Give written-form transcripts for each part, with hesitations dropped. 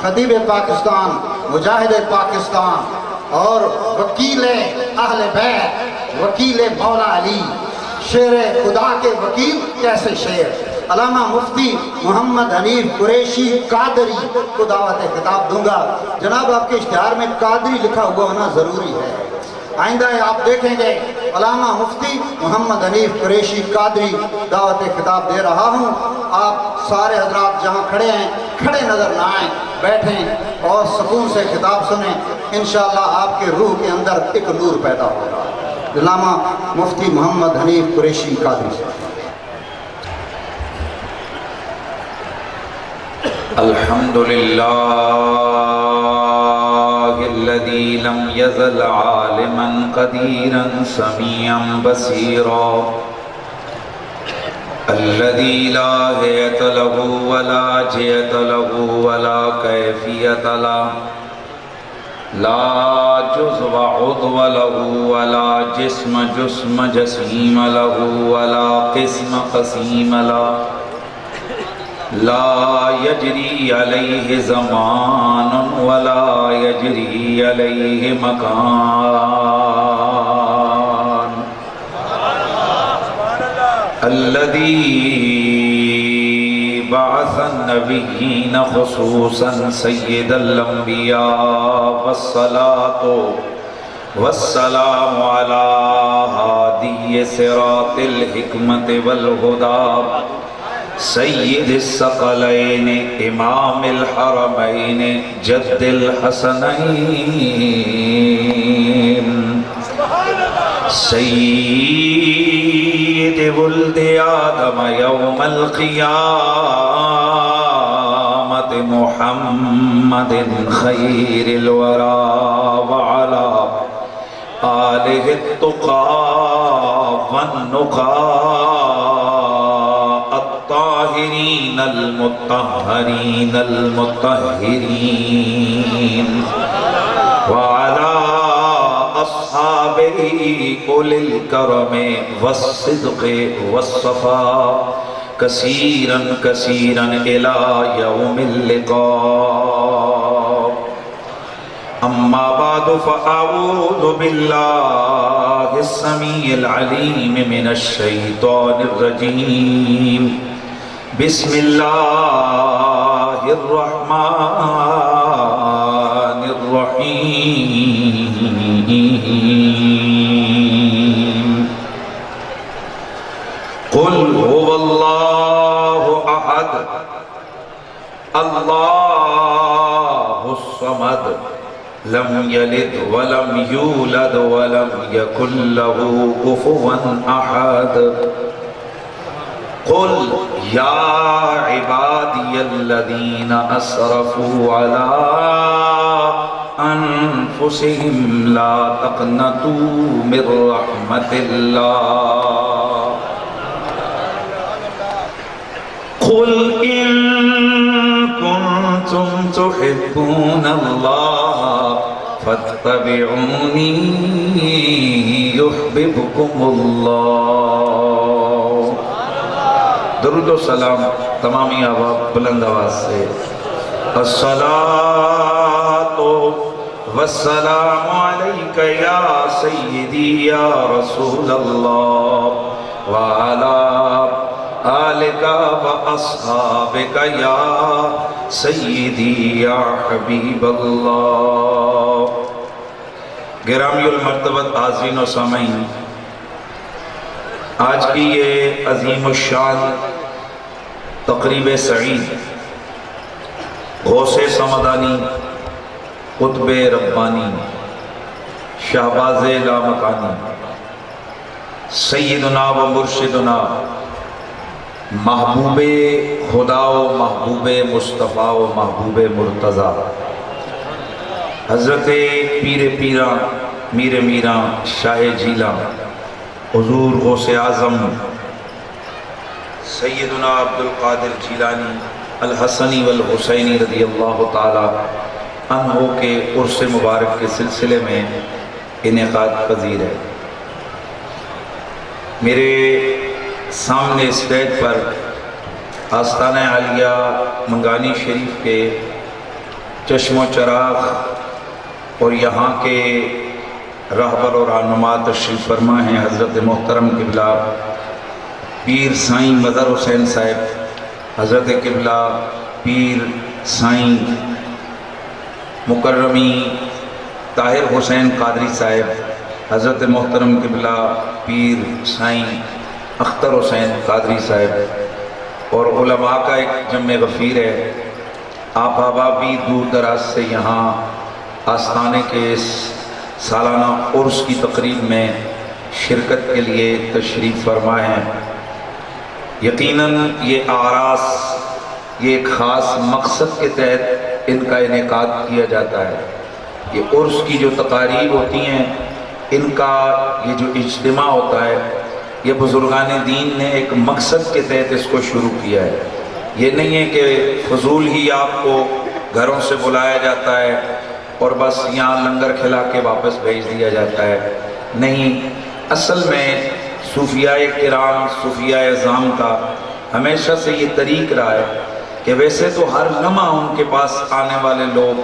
خطیب پاکستان، مجاہد پاکستان اور وکیل اہل بیت، وکیل مولا علی، شیر خدا کے وکیل کیسے شیر، علامہ مفتی محمد حنیف قریشی قادری کو دعوت خطاب دوں گا۔ جناب آپ کے اشتہار میں قادری لکھا ہوا ہونا ضروری ہے، آئندہ آپ دیکھیں گے علامہ مفتی محمد حنیف قریشی قادری دعوت خطاب دے رہا ہوں۔ آپ سارے حضرات جہاں کھڑے ہیں کھڑے نظر نہ آئیں، بیٹھیں اور سکون سے خطاب سنیں، انشاءاللہ آپ کے روح کے اندر ایک نور پیدا ہوگا۔ علامہ مفتی محمد حنیف قریشی قادری سے۔ الحمدللہ الذي لم يزل عالما قديرا سميعا بصيرا الذي لا هيئة له ولا جهة له ولا كيفية له لا جزء عضو له ولا جسم جسيم له ولا قسم قسيم له لا يجري عليه زمان ولا يجري عليه مكان الذي بعث النبيين خصوصا سيد الأنبياء والصلاة والسلام على هادي صراط الحكمة والهدى سید الثقلین امام الحرمین جد الحسنین سید ولد آدم یوم القیامت محمد خیر الورى وعلى آلہ التقى والنقى الطاہرین المطہرین المطہرین وعلى أصحابه أولي الكرم والصدق والصفاء كثيرا كثيرا إلى يوم اللقاء أما بعد فأعوذ بالله السميع العليم من الشيطان الرجيم بسم الله الرحمن الرحيم قل هو الله أحد الله الصمد لم يلد ولم يولد ولم يكن له كفوا أحد قل يا عبادي الذين أسرفوا على أنفسهم لا تقنطوا من رحمة الله قل إن كنتم تحبون الله فاتبعوني يحببكم الله درود و سلام تمامی آباب بلند آواز سے الصلاة والسلام علیک یا سیدی یا رسول اللہ وعلا آلک و اصحابک یا سیدی یا حبیب اللہ گرامی المرتبت حاضرین و سامعین، آج کی یہ عظیم الشان تقریب سعید غوث سمدانی قطب ربانی شہباز لامکانی سیدنا و مرشدنا محبوب خدا و محبوب مصطفیٰ و محبوب مرتضیٰ حضرت پیر پیران میر میران شاہ جیلان حضور غوث اعظم سیدنا عبدالقادر جیلانی الحسنی والحسینی رضی اللہ تعالی عنہ کے عرس مبارک کے سلسلے میں انعقاد پذیر ہے۔ میرے سامنے اسٹیج پر آستانہ عالیہ منگانی شریف کے چشم و چراغ اور یہاں کے رہبر و رہنما تشریف فرما ہیں حضرت محترم قبلہ پیر سائیں مظہر حسین صاحب، حضرت قبلہ پیر سائیں مکرمی طاہر حسین قادری صاحب، حضرت محترم قبلہ پیر سائیں اختر حسین قادری صاحب، اور علماء کا ایک جمع غفیر ہے۔ آپ احباب بھی دور دراز سے یہاں آستانے کے اس سالانہ عرس کی تقریب میں شرکت کے لیے تشریف فرما ہیں۔ یقیناً یہ اعراس یہ ایک خاص مقصد کے تحت ان کا انعقاد کیا جاتا ہے۔ یہ عرس کی جو تقاریب ہوتی ہیں، ان کا یہ جو اجتماع ہوتا ہے، یہ بزرگان دین نے ایک مقصد کے تحت اس کو شروع کیا ہے۔ یہ نہیں ہے کہ فضول ہی آپ کو گھروں سے بلایا جاتا ہے اور بس یہاں لنگر کھلا کے واپس بھیج دیا جاتا ہے، نہیں۔ اصل میں صوفیاء کرام، صوفیاء اعظام کا ہمیشہ سے یہ طریق رہا ہے کہ ویسے تو ہر لمحہ ان کے پاس آنے والے لوگ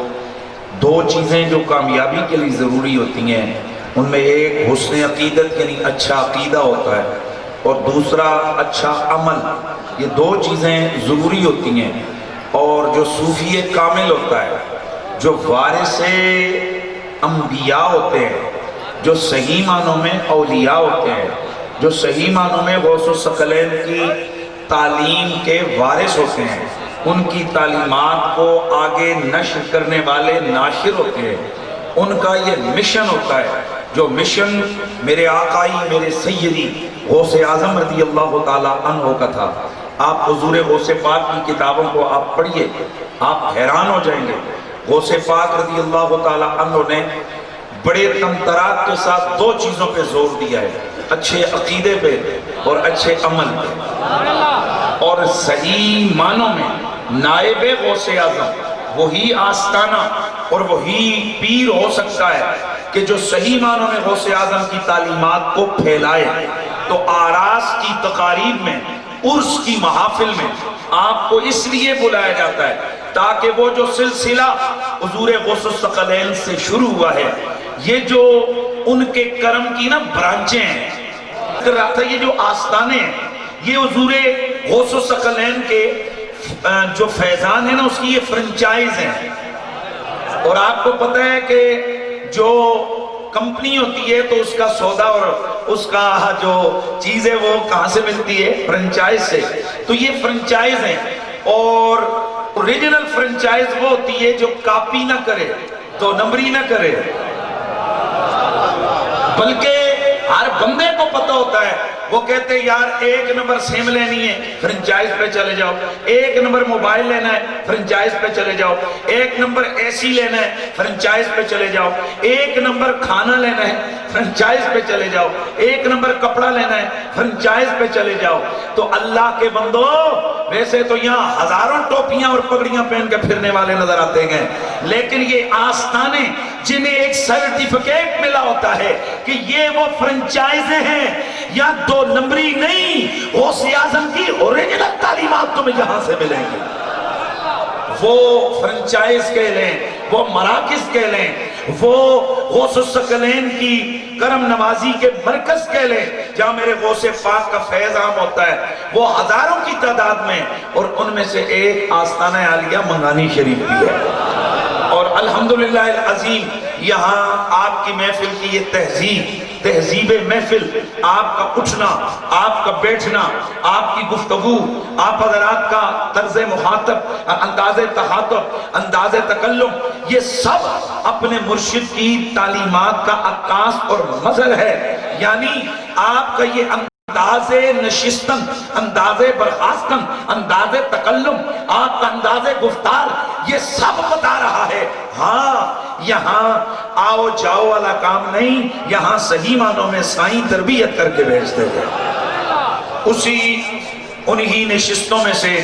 دو چیزیں جو کامیابی کے لیے ضروری ہوتی ہیں، ان میں ایک حسن عقیدت یعنی اچھا عقیدہ ہوتا ہے، اور دوسرا اچھا عمل۔ یہ دو چیزیں ضروری ہوتی ہیں۔ اور جو صوفی کامل ہوتا ہے، جو وارث انبیاء ہوتے ہیں، جو صحیح معنوں میں اولیاء ہوتے ہیں، جو صحیح معنوں میں غوث الثقلین کی تعلیم کے وارث ہوتے ہیں، ان کی تعلیمات کو آگے نشر کرنے والے ناشر ہوتے ہیں، ان کا یہ مشن ہوتا ہے، جو مشن میرے آقائی میرے سیدی غوث اعظم رضی اللہ تعالیٰ عنہ کا تھا۔ آپ حضور غوث پاک کی کتابوں کو آپ پڑھیے، آپ حیران ہو جائیں گے۔ غوث پاک رضی اللہ تعالیٰ عنہ نے بڑے تمطرات کے ساتھ دو چیزوں پہ زور دیا ہے، اچھے عقیدے پہ اور اچھے عمل پہ۔ اور صحیح معنوں میں نائب غوث اعظم وہی آستانہ اور وہی پیر ہو سکتا ہے کہ جو صحیح معنوں میں غوث اعظم کی تعلیمات کو پھیلائے۔ تو آراس کی تقاریب میں، عرس کی محافل میں آپ کو اس لیے بلایا جاتا ہے تاکہ وہ جو سلسلہ حضور غوث الثقلین سے شروع ہوا ہے، یہ جو ان کے کرم کی نا برانچیں ہیں، یہ جو آستانے ہیں، یہ حضور غوث الثقلین کے جو فیضان ہیں نا، اس کی یہ فرنچائز ہیں۔ اور آپ کو پتہ ہے کہ جو کمپنی ہوتی ہے تو اس کا سودا اور اس کا جو چیز ہے وہ کہاں سے ملتی ہے؟ فرنچائز سے۔ تو یہ فرنچائز ہیں، اور اوریجنل فرنچائز وہ ہوتی ہے جو کاپی نہ کرے، دو نمبری نہ کرے، بلکہ ہر بندے کو پتہ ہوتا ہے۔ وہ کہتے ہیں یار 1 نمبر سیم لینی ہے، فرنچائز پہ چلے جاؤ، 1 نمبر موبائل لینا ہے، فرنچائز پہ چلے جاؤ، 1 نمبر اے سی لینا ہے، فرنچائز پہ چلے جاؤ، 1 نمبر کھانا لینا ہے، فرنچائز پہ چلے جاؤ، 1 نمبر کپڑا لینا ہے، فرنچائز پہ چلے جاؤ۔ تو اللہ کے بندو، ویسے تو یہاں ہزاروں ٹوپیاں اور پگڑیاں پہن کے پھرنے والے نظر آتے ہیں، لیکن یہ آستانے جنہیں ایک سرٹیفکیٹ ملا ہوتا ہے کہ یہ وہ فرنچائزیں ہیں، یا 2 نمبری نہیں، غوث اعظم کی اوریجنل تعلیمات تمہیں یہاں سے ملیں گی۔ وہ فرنچائز کہہ لیں، وہ مراکز کہہ لیں، وہ غوث الثقلین کی کرم نوازی کے مرکز کہہ لیں جہاں میرے غوث پاک کا فیض عام ہوتا ہے، وہ ہزاروں کی تعداد میں، اور ان میں سے ایک آستانہ عالیہ منگانی شریف بھی ہے۔ اور الحمدللہ العظیم یہاں آپ کی محفل کی یہ تہذیب محفل، آپ کا اٹھنا، آپ کا بیٹھنا، آپ کی گفتگو، آپ حضرات کا طرز مخاطب، انداز تخاطب، انداز تکلم، یہ سب اپنے مرشد کی تعلیمات کا عکاس اور مظہر ہے۔ یعنی آپ کا یہ انداز نشستن، انداز برخاستن، انداز تکلم، آپ کا انداز گفتار، یہ سب بتا رہا ہے ہاں یہاں آؤ جاؤ والا کام نہیں، یہاں صحیح معنوں میں سائیں تربیت کر کے بھیجتے تھے۔ انہی نشستوں میں سے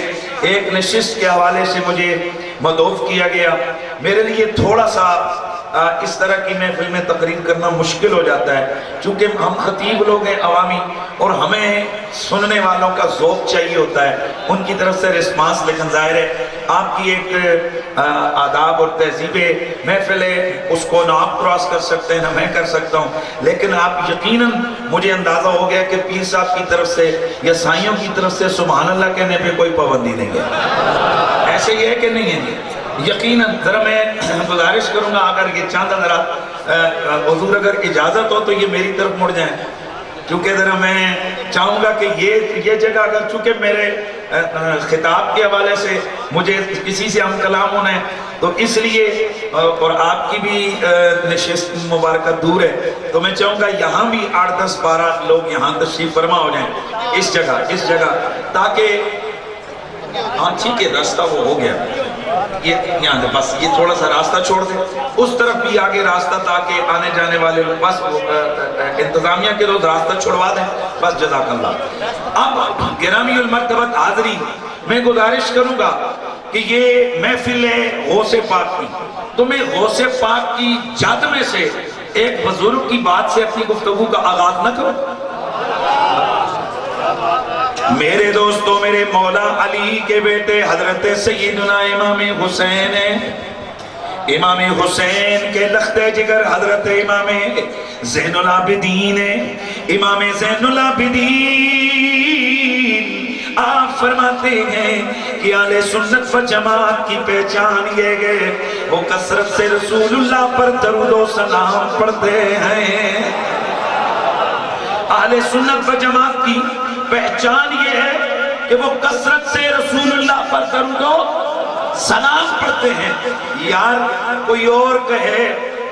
ایک نشست کے حوالے سے مجھے مدعو کیا گیا۔ میرے لیے تھوڑا سا اس طرح کی محفل میں تقریر کرنا مشکل ہو جاتا ہے، چونکہ ہم خطیب لوگ ہیں عوامی، اور ہمیں سننے والوں کا ذوق چاہیے ہوتا ہے، ان کی طرف سے رسپانس، لیکن ظاہر ہے آپ کی ایک آداب اور تہذیب محفل ہے، اس کو نہ آپ کراس کر سکتے ہیں نہ میں کر سکتا ہوں، لیکن آپ یقیناً مجھے اندازہ ہو گیا کہ پیر صاحب کی طرف سے یا سائیوں کی طرف سے سبحان اللہ کہنے پہ کوئی پابندی نہیں ہے، ایسے یہ ہے کہ نہیں ہے؟ یقیناً ذرا میں گزارش کروں گا، اگر یہ چاند حضرات حضور اگر اجازت ہو تو یہ میری طرف مڑ جائیں، کیونکہ ذرا میں چاہوں گا کہ یہ جگہ اگر چونکہ میرے خطاب کے حوالے سے مجھے کسی سے ہم کلام ہونا ہے تو اس لیے، اور آپ کی بھی نشست مبارکہ دور ہے، تو میں چاہوں گا یہاں بھی 8 10 12 لوگ یہاں تشریف فرما ہو جائیں اس جگہ، تاکہ ہاں ٹھیک ہے راستہ وہ ہو گیا، یہ یہاں دے بس یہ تھوڑا سا راستہ چھوڑ دیں، اس طرف بھی آگے راستہ، تاکہ آنے جانے والے لوگ بس انتظامیہ کے روز راستہ چھوڑوا دیں، بس جزاک اللہ۔ اب گرامی المرتبت حاضرین، میں گزارش کروں گا کہ یہ محفل ہے غوث پاک کی، تو میں غوث پاک کی جد میں سے ایک بزرگ کی بات سے اپنی گفتگو کا آغاز نہ کروں؟ میرے دوستو، میرے مولا علی کے بیٹے حضرت سیدنا امام حسین ہیں، امام حسین کے لخت جگر حضرت امام زین العابدین ہیں، امام زین العابدین آپ فرماتے ہیں کہ اہل سنت و جماعت کی پہچان یہ ہے وہ کثرت سے رسول اللہ پر درود و سلام پڑھتے ہیں۔ اہل سنت و جماعت کی پہچان یہ ہے کہ وہ کثرت سے رسول اللہ پر درود و سلام پڑھتے ہیں۔ یار کوئی اور کہے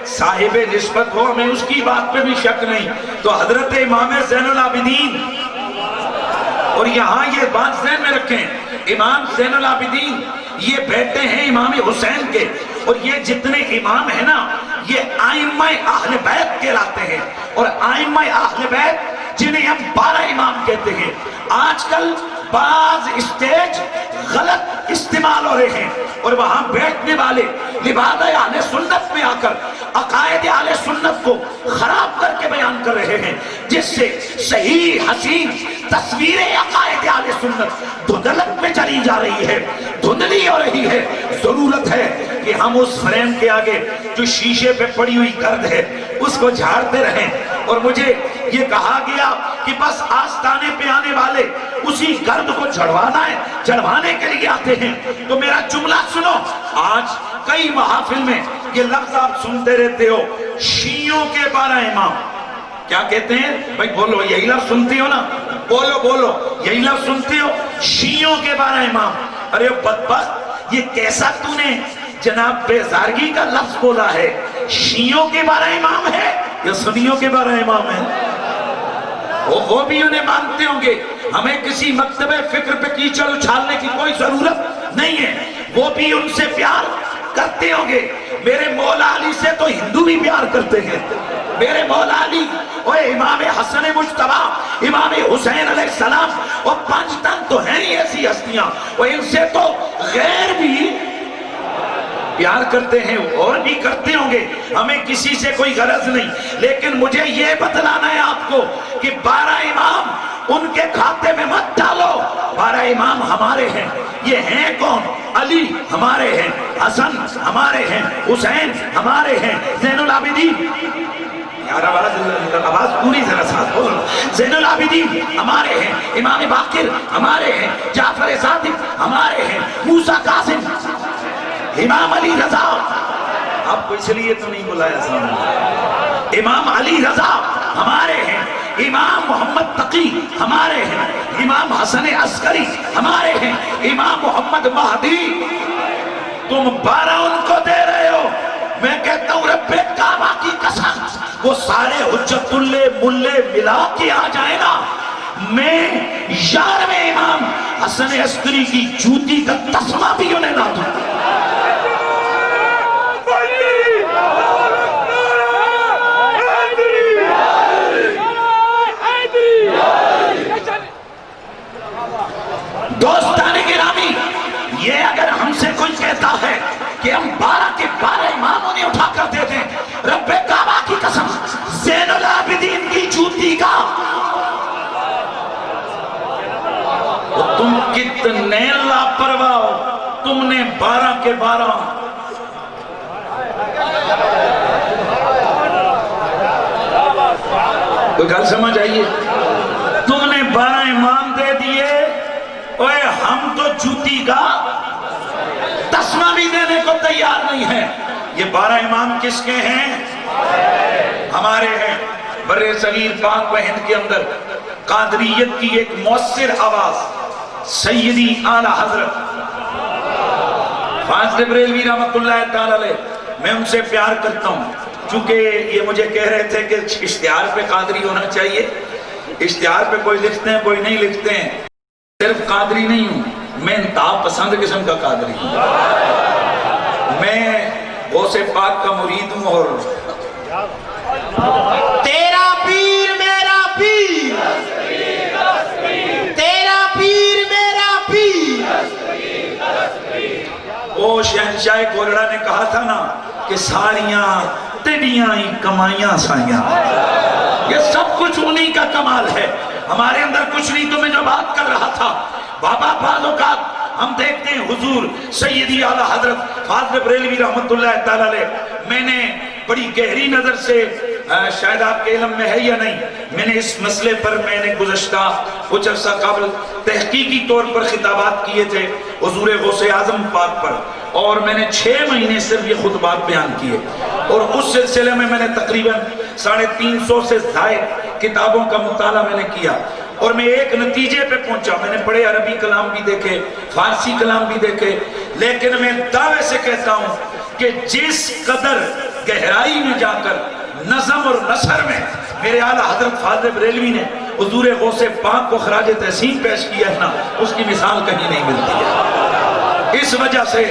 صاحب نسبت ہو، ہمیں اس کی بات پہ بھی شک نہیں، تو حضرت امام زین العابدین، اور یہاں یہ بات ذہن میں رکھیں، امام زین العابدین یہ بیٹے ہیں امام حسین کے، اور یہ جتنے امام ہیں نا یہ آئمہ اہل بیت کہلاتے ہیں، اور آئمہ اہل بیت جنہیں ہم 12 امام کہتے ہیں۔ آج کل بعض اسٹیج غلط استعمال ہو رہے ہیں، اور وہاں بیٹھنے والے لبادہ اہل سنت میں آ کر عقائد اہل سنت کو خراب کر کے بیان کر رہے ہیں، جس سے صحیح حسین تصویر عقائد اہل سنت دھندلک میں چلی جا رہی ہے، دھندلی ہو رہی ہے۔ ضرورت ہے کہ ہم اس فریم کے آگے جو شیشے پہ پڑی ہوئی گرد ہے اس کو جھاڑتے رہیں، اور مجھے یہ کہا گیا کہ بس آستانے پہ آنے والے اسی گرد کو جھڑوانا ہے، جھڑوانے کے لیے آتے ہیں، تو میرا جملہ سنو۔ آج کئی محافل میں یہ لفظ آپ سنتے رہتے ہو، شیعوں کے 12 امام، کیا کہتے ہیں؟ بھائی بولو، یہی لفظ سنتی ہو نا؟ بولو، یہی لفظ سنتی ہو؟ شیعوں کے 12 امام۔ ارے بدبخت، یہ کیسا تو نے جناب بیزارگی کا لفظ بولا ہے؟ شیعوں کے 12 امام ہے یا سنیوں کے 12 امام ہیں؟ وہ بھی انہیں مانتے ہوں گے، ہمیں کسی مکتبہ فکر پہ کیچڑ اچھالنے کی کوئی ضرورت نہیں ہے، وہ بھی ان سے پیار کرتے ہوں گے۔ میرے مولا علی سے تو ہندو بھی پیار کرتے ہیں، میرے مولا علی اور امام حسن مجتبی، امام حسین علیہ السلام، اور 5 تن تو ہیں ہی ایسی ہستیاں، اور ان سے تو غیر بھی پیار کرتے ہیں، اور بھی کرتے ہوں گے، ہمیں کسی سے کوئی غرض نہیں، لیکن مجھے یہ بتلانا ہے آپ کو کہ 12 امام ان کے کھاتے میں مت ڈالو۔ 12 امام ہمارے ہیں، یہ ہیں کون؟ علی ہمارے ہیں، حسن ہمارے ہیں، حسین ہمارے ہیں، زین العابدین، یار آواز پوری ذرا ساتھ بولو، زین العابدین ہمارے ہیں، امام باقر ہمارے ہیں، جعفر صادق ہمارے ہیں، موسیٰ قاسم، امام علی رضا، آپ کو اس لیے تو نہیں بلایا سامنے، امام علی رضا ہمارے ہیں، امام محمد تقی ہمارے ہیں، امام حسن عسکری ہمارے ہیں، امام محمد مہدی۔ تم 12 ان کو دے رہے ہو، میں کہتا ہوں رب کعبہ کی قسم، وہ سارے حجت اللہ ملے ملا کے آ جائے نا، میں 11ویں امام حسن عسکری کی جوتی کا تسمہ بھی انہیں نہ دوں۔ دوستان گرامی، یہ اگر ہم سے کوئی کہتا ہے کہ ہم 12 کے 12 امام امام انہیں اٹھا کر دے دیں. رب کعبہ کی قسم زین العابدین کی جوتی کا تم کتنے لاپرواہ ہو. تم نے 12 کے 12 کوئی گل سمجھ آئیے. تم نے 12 امام دے دیے. اوے ہم تو جوتی کا تسمہ بھی دینے کو تیار نہیں ہے. یہ 12 امام کس کے ہیں؟ ہمارے ہیں. بر صغیر پاک و ہند کے اندر قادریت کی ایک مؤثر آواز سیدی اعلیٰ حضرت فاضل بریلوی رحمت اللہ تعالی علیہ. میں ان سے پیار کرتا ہوں چونکہ یہ مجھے کہہ رہے تھے کہ اشتہار پہ قادری ہونا چاہیے. اشتہار پہ کوئی لکھتے ہیں کوئی نہیں لکھتے ہیں. صرف قادری نہیں ہوں میں انتہا پسند قسم کا قادری ہوں. میں غوث پاک کا مرید ہوں. اور تیرا پیر میرا پیر، تیرا پیر میرا پیر. وہ شہنشاہ کولڑا نے کہا تھا نا کہ ساریاں تیڑیاں ہی کمائیاں سائیاں. یہ سب کچھ انہی کا کمال ہے. ہمارے اندر کچھ نہیں. تو میں جو بات کر رہا تھا بابا بعض اوقات ہم دیکھتے ہیں حضور سیدی اعلیٰ حضرت فاضل بریلوی رحمت اللہ تعالی علیہ. میں نے بڑی گہری نظر سے شاید آپ کے علم میں ہے یا نہیں میں نے اس مسئلے پر میں نے گزشتہ کچھ عرصہ قبل تحقیقی طور پر خطابات کیے تھے حضور غوث اعظم پاک پر. اور میں نے 6 مہینے صرف یہ خطبات بیان کیے. اور اس سلسلے میں نے تقریباً 350 سے زائد کتابوں کا مطالعہ میں نے کیا. اور میں ایک نتیجے پہ پہنچا. میں نے بڑے عربی کلام بھی دیکھے فارسی کلام بھی دیکھے. لیکن میں دعوے سے کہتا ہوں کہ جس قدر گہرائی میں جا کر نظم اور نثر میں میرے اعلیٰ حضرت فاضل بریلوی نے حضور غوث پاک کو خراج تحسین پیش کیا ہے نا اس کی مثال کہیں نہیں ملتی ہے. اس وجہ سے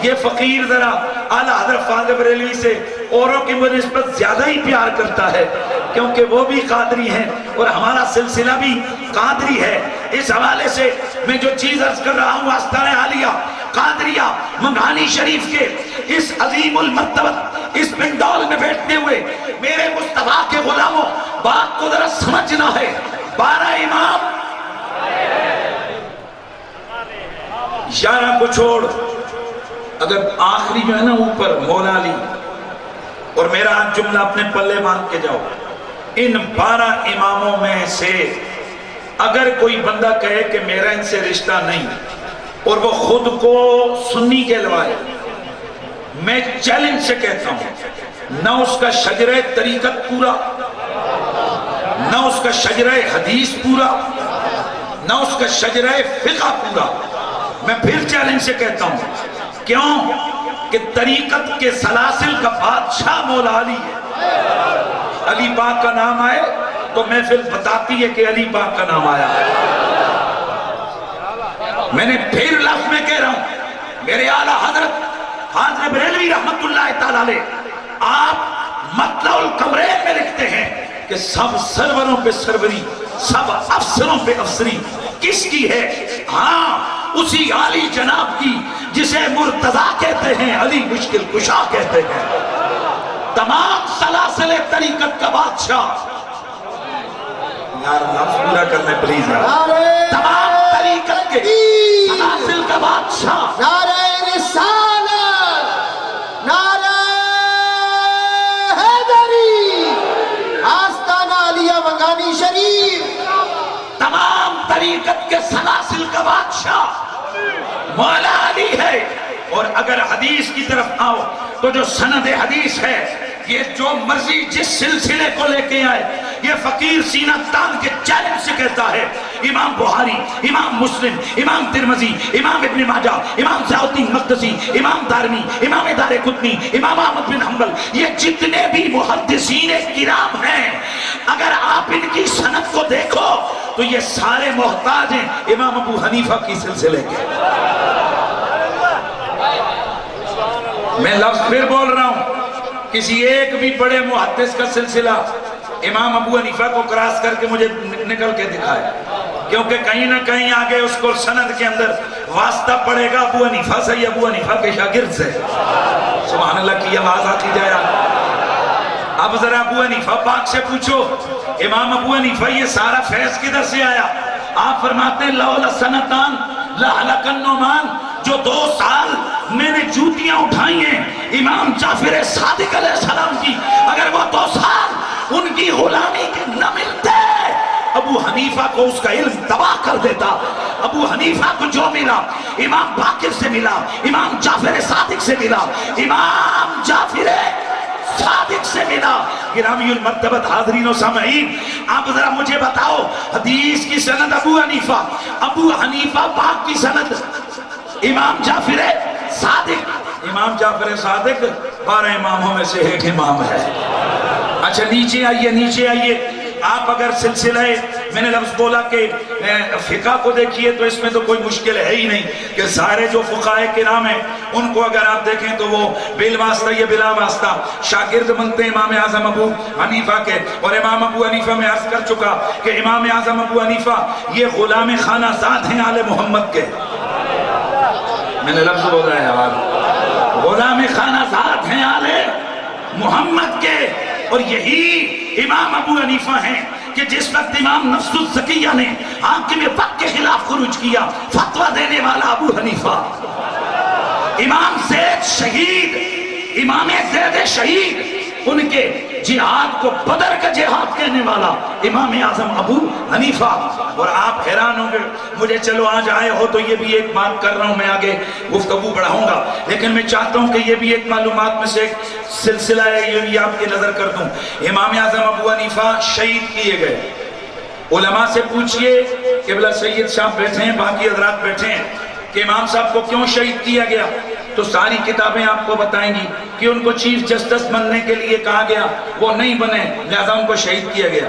یہ فقیر ذرا اعلیٰ حضرت فاضل بریلوی سے اوروں کی نسبت زیادہ ہی پیار کرتا ہے کیونکہ وہ بھی قادری ہیں اور ہمارا سلسلہ بھی قادری ہے. اس حوالے سے میں جو چیز عرض کر رہا ہوں آستانِ عالیہ قادریہ منگانی شریف کے اس عظیم المرتبت اس پنڈال میں بیٹھتے ہوئے میرے مصطفیٰ کے غلاموں بات کو ذرا سمجھنا ہے. 12 امام 11 کو چھوڑ اگر آخری جو ہے نا اوپر مولا علی اور میرا جملہ اپنے پلے باندھ کے جاؤ. ان 12 اماموں میں سے اگر کوئی بندہ کہے کہ میرا ان سے رشتہ نہیں اور وہ خود کو سنی کہلوائے میں چیلنج سے کہتا ہوں نہ اس کا شجرہ طریقت پورا نہ اس کا شجرہ حدیث پورا نہ اس کا شجرہ فقہ پورا. میں پھر چیلنج سے کہتا ہوں کیوں کہ طریقت کے سلاسل کا بادشاہ مولا علی ہے. علی پاک کا نام آئے تو محفل بتاتی ہے کہ علی پاک کا نام آیا ہے. میں نے پھر لفظ میں کہہ رہا ہوں میرے اعلیٰ حضرت فاضل بریلوی رحمت اللہ تعالی علیہ آپ مطلع القمرین میں لکھتے ہیں کہ سب سروروں پہ سروری سب افسروں پہ افسری کس کی ہے؟ ہاں اسی عالی جناب کی جسے مرتضیٰ کہتے ہیں علی مشکل کشا کہتے ہیں. تمام سلاسل طریقت کا بادشاہ یار لفظ پورا کرنے پلیز یار. تمام طریقت کے سلاسل کا بادشاہ نعرہ رسالت، نعرہ حیدری، آستانہ عالیہ منگانی شریف، تمام طریقت کے سلاسل کا بادشاہ مولا علی ہے. اور اگر حدیث کی طرف آؤ تو جو سند حدیث ہے یہ جو مرضی جس سلسلے کو لے کے آئے یہ فقیر سینہ تان کے چیلنج سے کہتا ہے امام بخاری، امام مسلم، امام ترمذی، امام ابن ماجہ، امام ضیاء الدین مقدسی، امام دارمی، امام دارقطنی، امام احمد بن حنبل یہ جتنے بھی محدثین کرام ہیں اگر آپ ان کی سند کو دیکھو تو یہ سارے محتاج ہیں امام ابو حنیفہ کی سلسلے کے. میں لفظ پھر بول رہا ہوں کسی ایک بھی بڑے محدث کا سلسلہ امام ابو حنیفہ کو کراس کر کے مجھے نکل کے دکھائے کیونکہ کہیں نہ کہیں آگے اس کو سند کے اندر واسطہ پڑے گا ابو حنیفہ سے یا ابو حنیفہ کے شاگرد سے. سبحان اللہ کی آواز آتی جائے. اب ذرا ابو حنیفہ پاک سے پوچھو امام ابو حنیفہ یہ سارا فیض کدھر سے آیا؟ آپ فرماتے ہیں لولا سنتان لہلک النعمان، جو 2 سال میں نے جوتیاں اٹھائی ہیں امام جعفر صادق علیہ السلام کی، اگر وہ 2 سال ان کی غلامی کے نہ ملتے ابو حنیفہ کو اس کا علم تباہ کر دیتا. ابو حنیفہ کو جو ملا امام باقر سے ملا، امام جعفر صادق سے ملا، امام جعفر صادق سے ملا. گرامی المرتبت حاضرین و سامعین، آپ ذرا مجھے بتاؤ حدیث کی سند ابو حنیفہ پاک کی سند امام جعفر صادق. امام جعفر صادق 12 اماموں میں سے ایک امام ہے. اچھا نیچے آئیے. آپ اگر سلسلہ میں نے لفظ بولا کہ فقہ کو دیکھیے تو اس میں تو کوئی مشکل ہے ہی نہیں کہ سارے جو فقہائے کرام ہیں ان کو اگر آپ دیکھیں تو وہ بالواسطہ یا بلا واسطہ شاگرد بنتے ہیں امام اعظم ابو حنیفہ کے. اور امام ابو حنیفہ میں عرض کر چکا کہ امام اعظم ابو حنیفہ یہ غلام خانہ زاد ہیں آل محمد کے. میں نے لفظ بولا ہے یار، غلام خانہ زاد ہیں آل محمد کے. اور یہی امام ابو حنیفہ ہیں کہ جس وقت امام نفس الزکیہ نے حاکم وقت کے خلاف خروج کیا، فتویٰ دینے والا ابو حنیفہ. امام زید شہید، امام زید شہید، ان کے جہاد کو بدر کا جہاد کہنے والا امام اعظم ابو حنیفہ. اور آپ حیران ہوں گے مجھے چلو آج آئے ہو تو یہ بھی ایک بات کر رہا ہوں، میں آگے گفتگو بڑھاؤں گا، لیکن میں چاہتا ہوں کہ یہ بھی ایک معلومات میں سے ایک سلسلہ ہے یہ آپ کی نظر کر دوں. امام اعظم ابو حنیفہ شہید کیے گئے. علماء سے پوچھئے قبلہ سید صاحب بیٹھے ہیں، باقی حضرات بیٹھے ہیں، کہ امام صاحب کو کیوں شہید کیا گیا؟ تو ساری کتابیں آپ کو بتائیں گی کہ ان کو چیف جسٹس بننے کے لیے کہا گیا، وہ نہیں بنے لہذا ان کو شہید کیا گیا.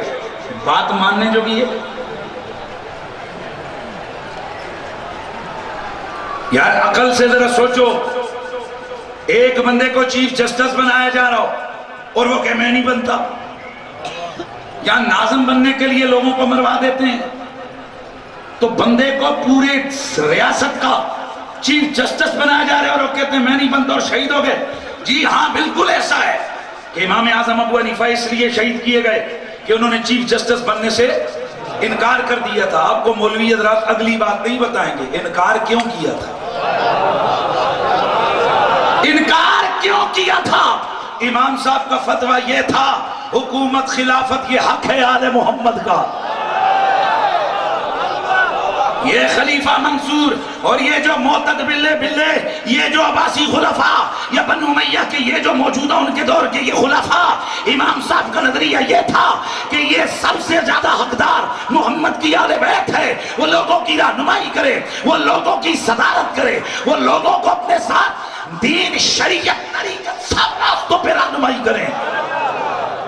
بات ماننے جو بھی ہے یار، عقل سے ذرا سوچو. ایک بندے کو چیف جسٹس بنایا جا رہا ہو اور وہ کہ میں نہیں بنتا، یا ناظم بننے کے لیے لوگوں کو مروا دیتے ہیں. تو بندے کو پورے ریاست کا چیف جسٹس بنایا جا رہا ہے اور وہ کہتے ہیں میں نہیں بنتا اور شہید ہو گئے. جی ہاں بالکل ایسا ہے کہ امام اعظم ابو حنیفہ اس لیے شہید کیے گئے کہ انہوں نے چیف جسٹس بننے سے انکار کر دیا تھا. آپ کو مولوی حضرات اگلی بات نہیں بتائیں گے انکار کیوں کیا تھا. انکار کیوں کیا تھا؟ امام صاحب کا فتویٰ یہ تھا حکومت خلافت یہ حق ہے آل محمد کا. یہ خلیفہ منصور اور یہ جو معتد باللہ یہ جو عباسی خلفاء یا بنو امیہ کے یہ جو موجودہ ان کے دور کے یہ خلفاء، امام صاحب کا نظریہ یہ تھا کہ یہ سب سے زیادہ حقدار محمد کی آل بیت ہے. وہ لوگوں کی رہنمائی کرے، وہ لوگوں کی صدارت کرے، وہ لوگوں کو اپنے ساتھ دین شریعت طریقت سب راستوں پہ رہنمائی کریں.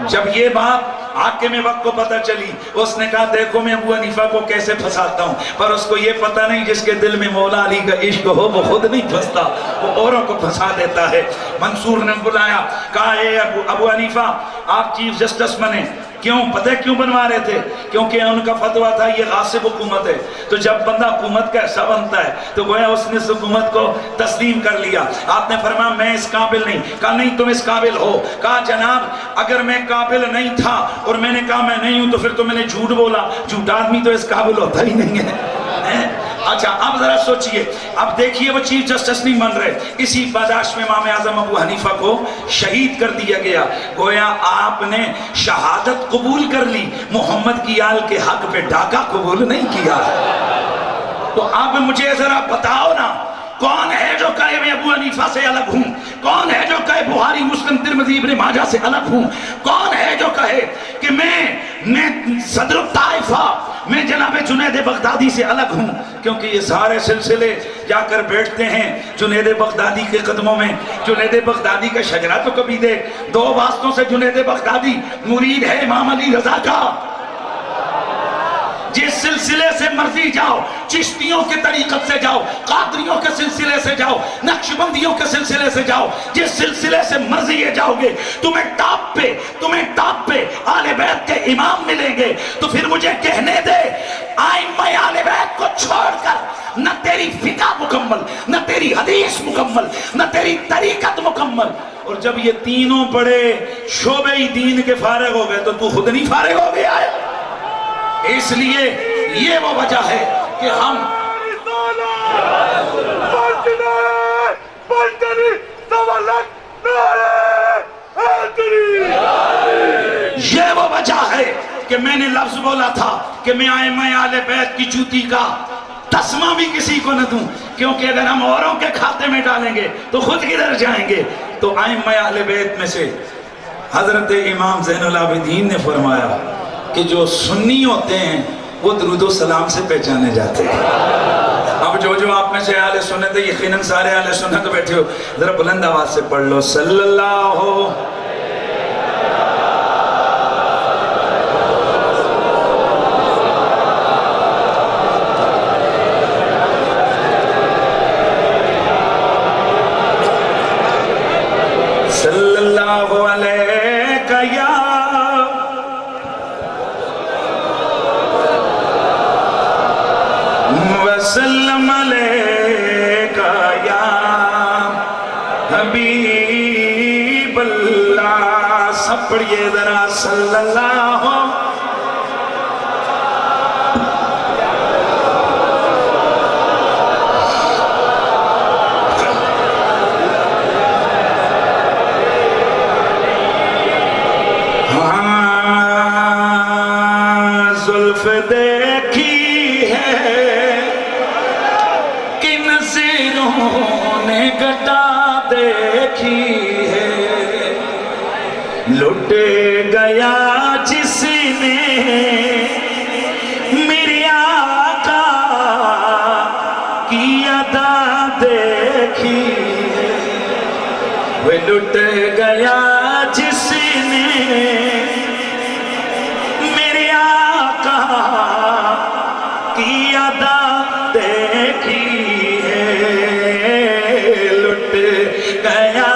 جب یہ بات حاکم وقت کو پتہ چلی اس نے کہا دیکھو میں ابو حنیفہ کو کیسے پھنساتا ہوں، پر اس کو یہ پتہ نہیں جس کے دل میں مولا علی کا عشق ہو وہ خود نہیں پھنستا، وہ اوروں کو پھنسا دیتا ہے. منصور نے بلایا کہا اے ابو حنیفہ آپ چیف جسٹس بنے. کیوں؟ پتہ کیوں بنوا رہے تھے؟ کیونکہ ان کا فتویٰ تھا یہ غاصب حکومت ہے. تو جب بندہ حکومت کا حصہ بنتا ہے تو گویا اس نے اس حکومت کو تسلیم کر لیا. آپ نے فرمایا میں اس قابل نہیں. کہا نہیں تم اس قابل ہو. کہا جناب اگر میں قابل نہیں تھا اور میں نے کہا میں نہیں ہوں تو پھر تو میں نے جھوٹ بولا. جھوٹا آدمی تو اس قابل ہوتا ہی نہیں ہے. اچھا اب ذرا سوچئے، اب دیکھیے وہ چیف جسٹس نہیں بن رہے، اسی پاداش میں امام اعظم ابو حنیفہ کو شہید کر دیا گیا. گویا آپ نے شہادت قبول کر لی، محمد کی آل کے حق پہ ڈاکہ قبول نہیں کیا. تو اب مجھے ذرا بتاؤ نا کون ہے جو کہے میں ابو حنیفہ سے الگ ہوں؟ کون ہے جو کہے بخاری مسلم ترمذی ابن ماجہ سے الگ ہوں؟ کون ہے جو کہے کہ میں صدر الطائفہ میں جناب جنید بغدادی سے الگ ہوں؟ کیونکہ یہ سارے سلسلے جا کر بیٹھتے ہیں جنید بغدادی کے قدموں میں. جنید بغدادی کا شجرہ تو کبھی دیکھ. 2 واسطوں سے جنید بغدادی مرید ہے امام علی رضا کا. جس سلسلے سے مرضی جاؤ، چشتیوں کے طریقت سے جاؤ، قادریوں کے سلسلے سے جاؤ، نقشبندیوں کے سلسلے سے جاؤ، جس سلسلے سے مرضی یہ جاؤ گے تمہیں ٹاپ پہ آل بیت کے امام ملیں گے. تو پھر مجھے کہنے دے آئمہ اہل بیت کو چھوڑ کر نہ تیری فقہ مکمل، نہ تیری حدیث مکمل، نہ تیری طریقت مکمل. اور جب یہ تینوں پڑھے شعبہ دین کے فارغ ہو گئے تو تو خود نہیں فارغ ہو گیا ہے. اس لیے یہ وہ وجہ ہے کہ ہم یہ وہ وجہ ہے کہ میں نے لفظ بولا تھا کہ میں ائمہ اہل بیت کی جوتی کا تسمہ بھی کسی کو نہ دوں، کیونکہ اگر ہم اوروں کے کھاتے میں ڈالیں گے تو خود کدھر جائیں گے. تو ائمہ اہل بیت میں سے حضرت امام زین العابدین نے فرمایا کہ جو سنی ہوتے ہیں وہ درود و سلام سے پہچانے جاتے ہیں. اب جو آپ میں سے اہل سنت ہے، یقیناً سارے اہل سنت بیٹھے ہو، ذرا بلند آواز سے پڑھ لو صلی اللہ وسلم علیکہ یا حبیب اللہ. سب پڑھئے ذرا صلی اللہ زلف دیکھی ہے کہ نظروں نے گٹا دیکھی ہے، لٹ گیا جس نے میرے آقا کی ادا دیکھی ہے، وہ لٹ گیا جس نے کی ادا دیکھی ہے، لٹ گیا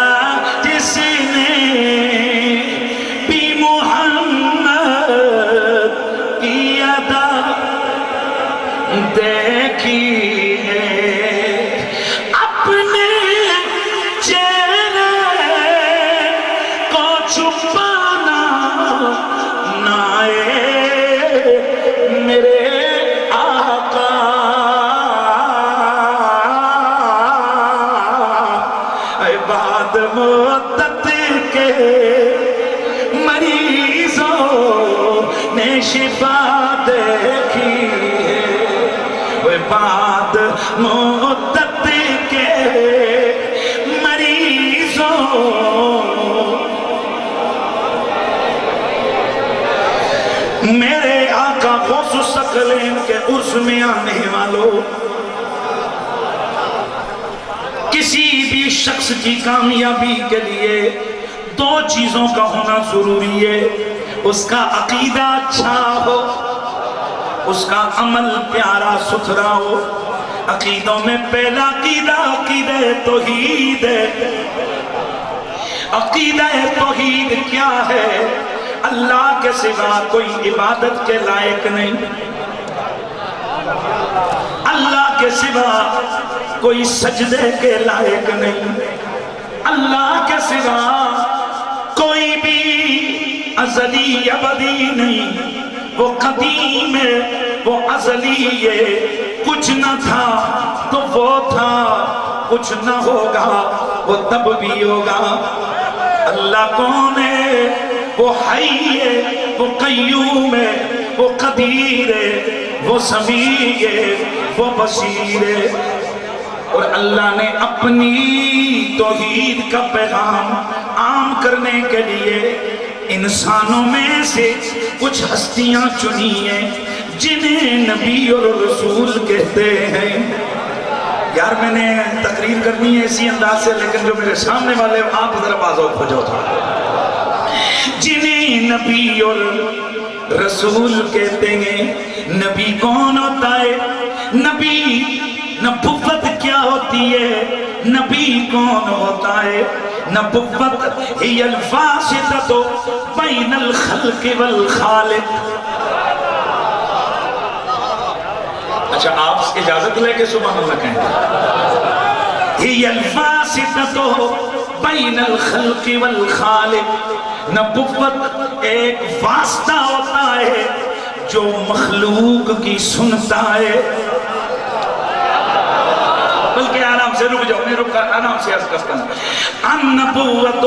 جس نے بھی محمد کی ادا دیکھی ہے. اپنے چہرے کو چھپانا نہ میرے بعد مدت کے مریضوں نے شفا دیکھی ہے، وہ بعد مدت کے مریضوں میرے آقا غوث الثقلین کے عرس میں آنے والوں، کسی بھی شخص کی کامیابی کے لیے دو چیزوں کا ہونا ضروری ہے. اس کا عقیدہ اچھا ہو، اس کا عمل پیارا ستھرا ہو. عقیدوں میں پہلا عقیدہ عقیدہ توحید ہے. عقیدہ توحید کیا ہے؟ اللہ کے سوا کوئی عبادت کے لائق نہیں، اللہ کے سوا کوئی سجدے کے لائق نہیں، اللہ کے سوا کوئی بھی ازلی ابدی نہیں. وہ قدیم ہے، وہ ازلی ہے. کچھ نہ تھا تو وہ تھا، کچھ نہ ہوگا وہ تب بھی ہوگا. اللہ کون ہے؟ وہ حی ہے، وہ قیوم ہے، وہ قدیر ہے، وہ سمیع ہے، وہ بصیر ہے. اور اللہ نے اپنی توحید کا پیغام عام کرنے کے لیے انسانوں میں سے کچھ ہستیاں چنی ہیں جنہیں نبی اور رسول کہتے ہیں. یار میں نے تقریر کرنی ہے اسی انداز سے، لیکن جو میرے سامنے والے آپ ذرا بازوق ہو جاؤ تھا. جنہیں نبی اور رسول کہتے ہیں. نبی کون ہوتا ہے؟ نبی نبوت کیا ہوتی ہے؟ نبی کون ہوتا ہے؟ نبوت ہی الواسطۃ بین الخلق والخالق. اچھا آپ اجازت لے کے سبحان اللہ کہیں گے. ہی الواسطہ بین الخلق والخالق. نبوت ایک واسطہ ہوتا ہے جو مخلوق کی سنتا ہے. بلکہ آرام سے رک جاؤ, میں رک آرام سے عرض کرتا ہوں. النبوت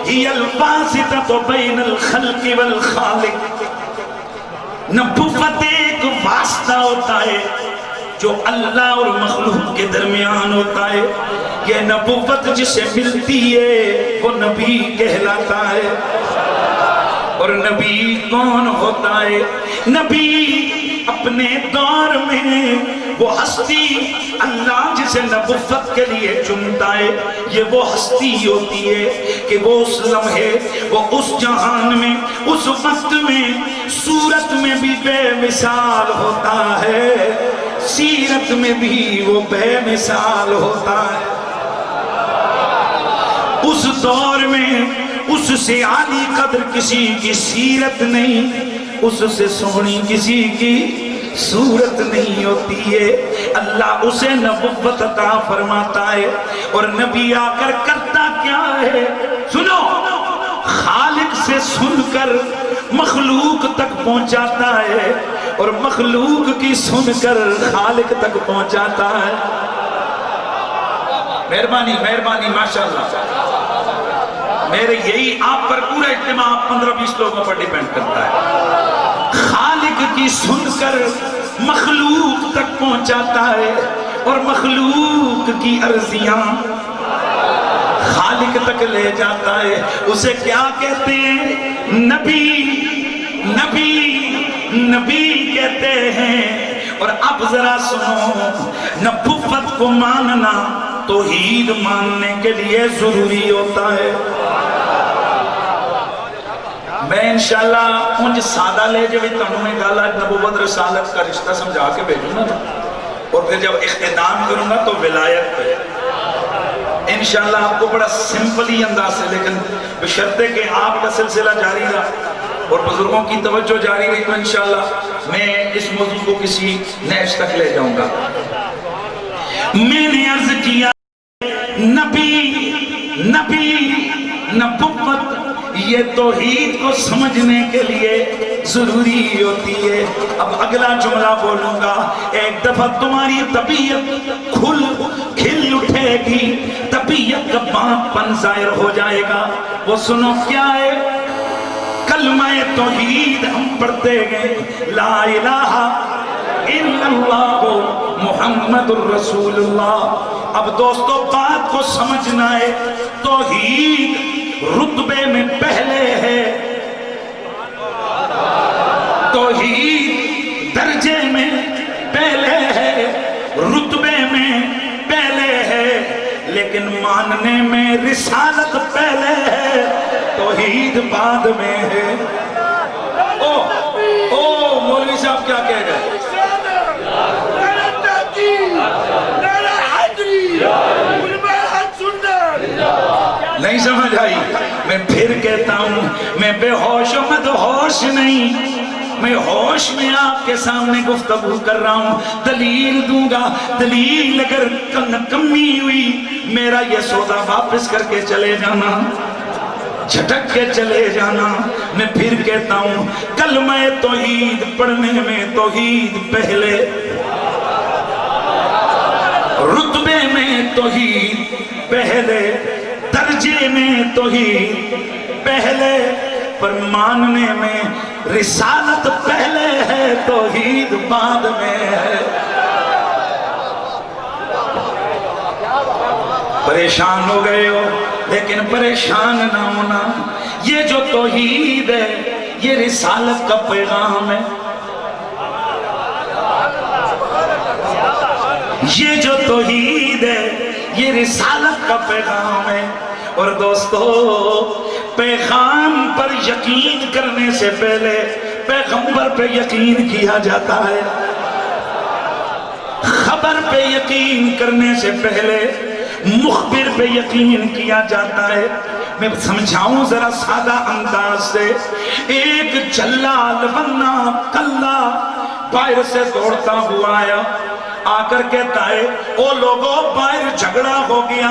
ہی الواسطہ بین الخلق والخالق. نبوت ایک واسطہ ہوتا ہے جو اللہ اور مخلوق کے درمیان ہوتا ہے. یہ نبوت جسے ملتی ہے وہ نبی کہلاتا ہے. اور نبی کون ہوتا ہے؟ نبی اپنے دور میں وہ ہستی اللہ جسے نبوت کے لیے چنتا ہے, یہ وہ ہستی ہوتی ہے کہ وہ اس لمحے, وہ اس جہان میں, اس وقت میں صورت میں بھی بے مثال ہوتا ہے, سیرت میں بھی وہ بے مثال ہوتا ہے. اس دور میں اس سے عالی قدر کسی کی سیرت نہیں, اس سے سونی کسی کی صورت نہیں ہوتی ہے. اللہ اسے نبوت عطا فرماتا ہے. اور نبی آ کر کرتا کیا ہے؟ سنو, خالق سے سن کر مخلوق تک پہنچاتا ہے اور مخلوق کی سن کر خالق تک پہنچاتا ہے. مہربانی مہربانی ماشاءاللہ. میرے یہی آپ پر پورا اجتماع 15-20 لوگوں پر ڈیپینڈ کرتا ہے. خالق کی سن کر مخلوق تک پہنچاتا ہے اور مخلوق کی عرضیاں خالق تک لے جاتا ہے. اسے کیا کہتے ہیں؟ نبی. نبی نبی کہتے ہیں. اور اب ذرا سنو, نبوت کو ماننا توحید ماننے کے لیے ضروری ہوتا ہے. میں انشاءاللہ انج سادہ لے جو بھی تنہوں میں گالا نبوت رسالت کا رشتہ سمجھا کے بھیجوں گا, اور پھر جب اختتام کروں گا تو ولایت پہ انشاءاللہ آپ کو بڑا سمپلی انداز سے, لیکن بشرطے کہ آپ کا سلسلہ جاری رہا اور بزرگوں کی توجہ جاری رہی تو انشاءاللہ میں اس موضوع کو کسی نیش تک لے جاؤں گا. میں نے عرض کیا نبی نبوت یہ توحید کو سمجھنے کے لیے ضروری ہوتی ہے. اب اگلا جملہ بولوں گا, ایک دفعہ تمہاری طبیعت کھل اٹھے گی, طبیعت کا باپ پن ظاہر ہو جائے گا. وہ سنو کیا ہے؟ کلمہ توحید ہم پڑھتے گئے, لا الہ الا اللہ محمد الرسول اللہ. اب دوستو بات کو سمجھنا ہے, توحید رتبے میں پہلے ہے, توحید درجے میں پہلے ہے, رتبے میں پہلے ہے, لیکن ماننے میں رسالت پہلے ہے, توحید بعد میں ہے. او مولوی صاحب کیا کہہ گئے؟ نہیں سمجھ آئی؟ میں پھر کہتا ہوں, میں بے ہوش و مدہوش نہیں, میں ہوش میں آپ کے سامنے گفتگو کر رہا ہوں. دلیل دوں گا, دلیل اگر کمی ہوئی میرا یہ سودا واپس کر کے چلے جانا, جھٹک کے چلے جانا. میں پھر کہتا ہوں, کلمہ توحید پڑھنے میں توحید پہلے, رتبے میں توحید پہلے, درجے میں توحید پہلے, پر ماننے میں رسالت پہلے ہے, توحید بعد میں ہے. پریشان ہو گئے ہو, لیکن پریشان نہ ہونا. یہ جو توحید ہے یہ رسالت کا پیغام ہے. یہ جو توحید ہے یہ رسالت کا پیغام ہے. اور دوستو, پیغام پر یقین کرنے سے پہلے پیغمبر پہ یقین کیا جاتا ہے. خبر پہ یقین کرنے سے پہلے مخبر پہ یقین کیا جاتا ہے. میں سمجھاؤں ذرا سادہ انداز سے. ایک جلال ورنہ کلا باہر سے دوڑتا ہوا آیا، آ کر کہتا ہے او لوگوں باہر جھگڑا ہو گیا،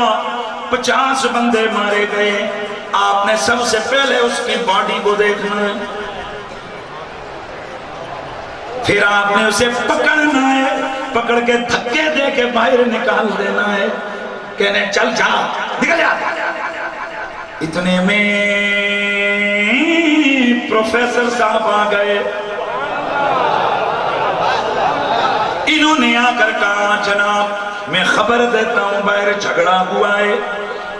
50 بندے مارے گئے، آپ نے سب سے پہلے اس کی باڈی کو دیکھنا ہے، پھر آپ نے اسے پکڑنا ہے، پکڑ کے دھکے دے کے باہر نکال دینا ہے، کہنے چل جا نکل جا۔ اتنے میں پروفیسر صاحب آ گئے، انہوں نے آ کر کہا جناب میں خبر دیتا ہوں باہر جھگڑا ہوا ہے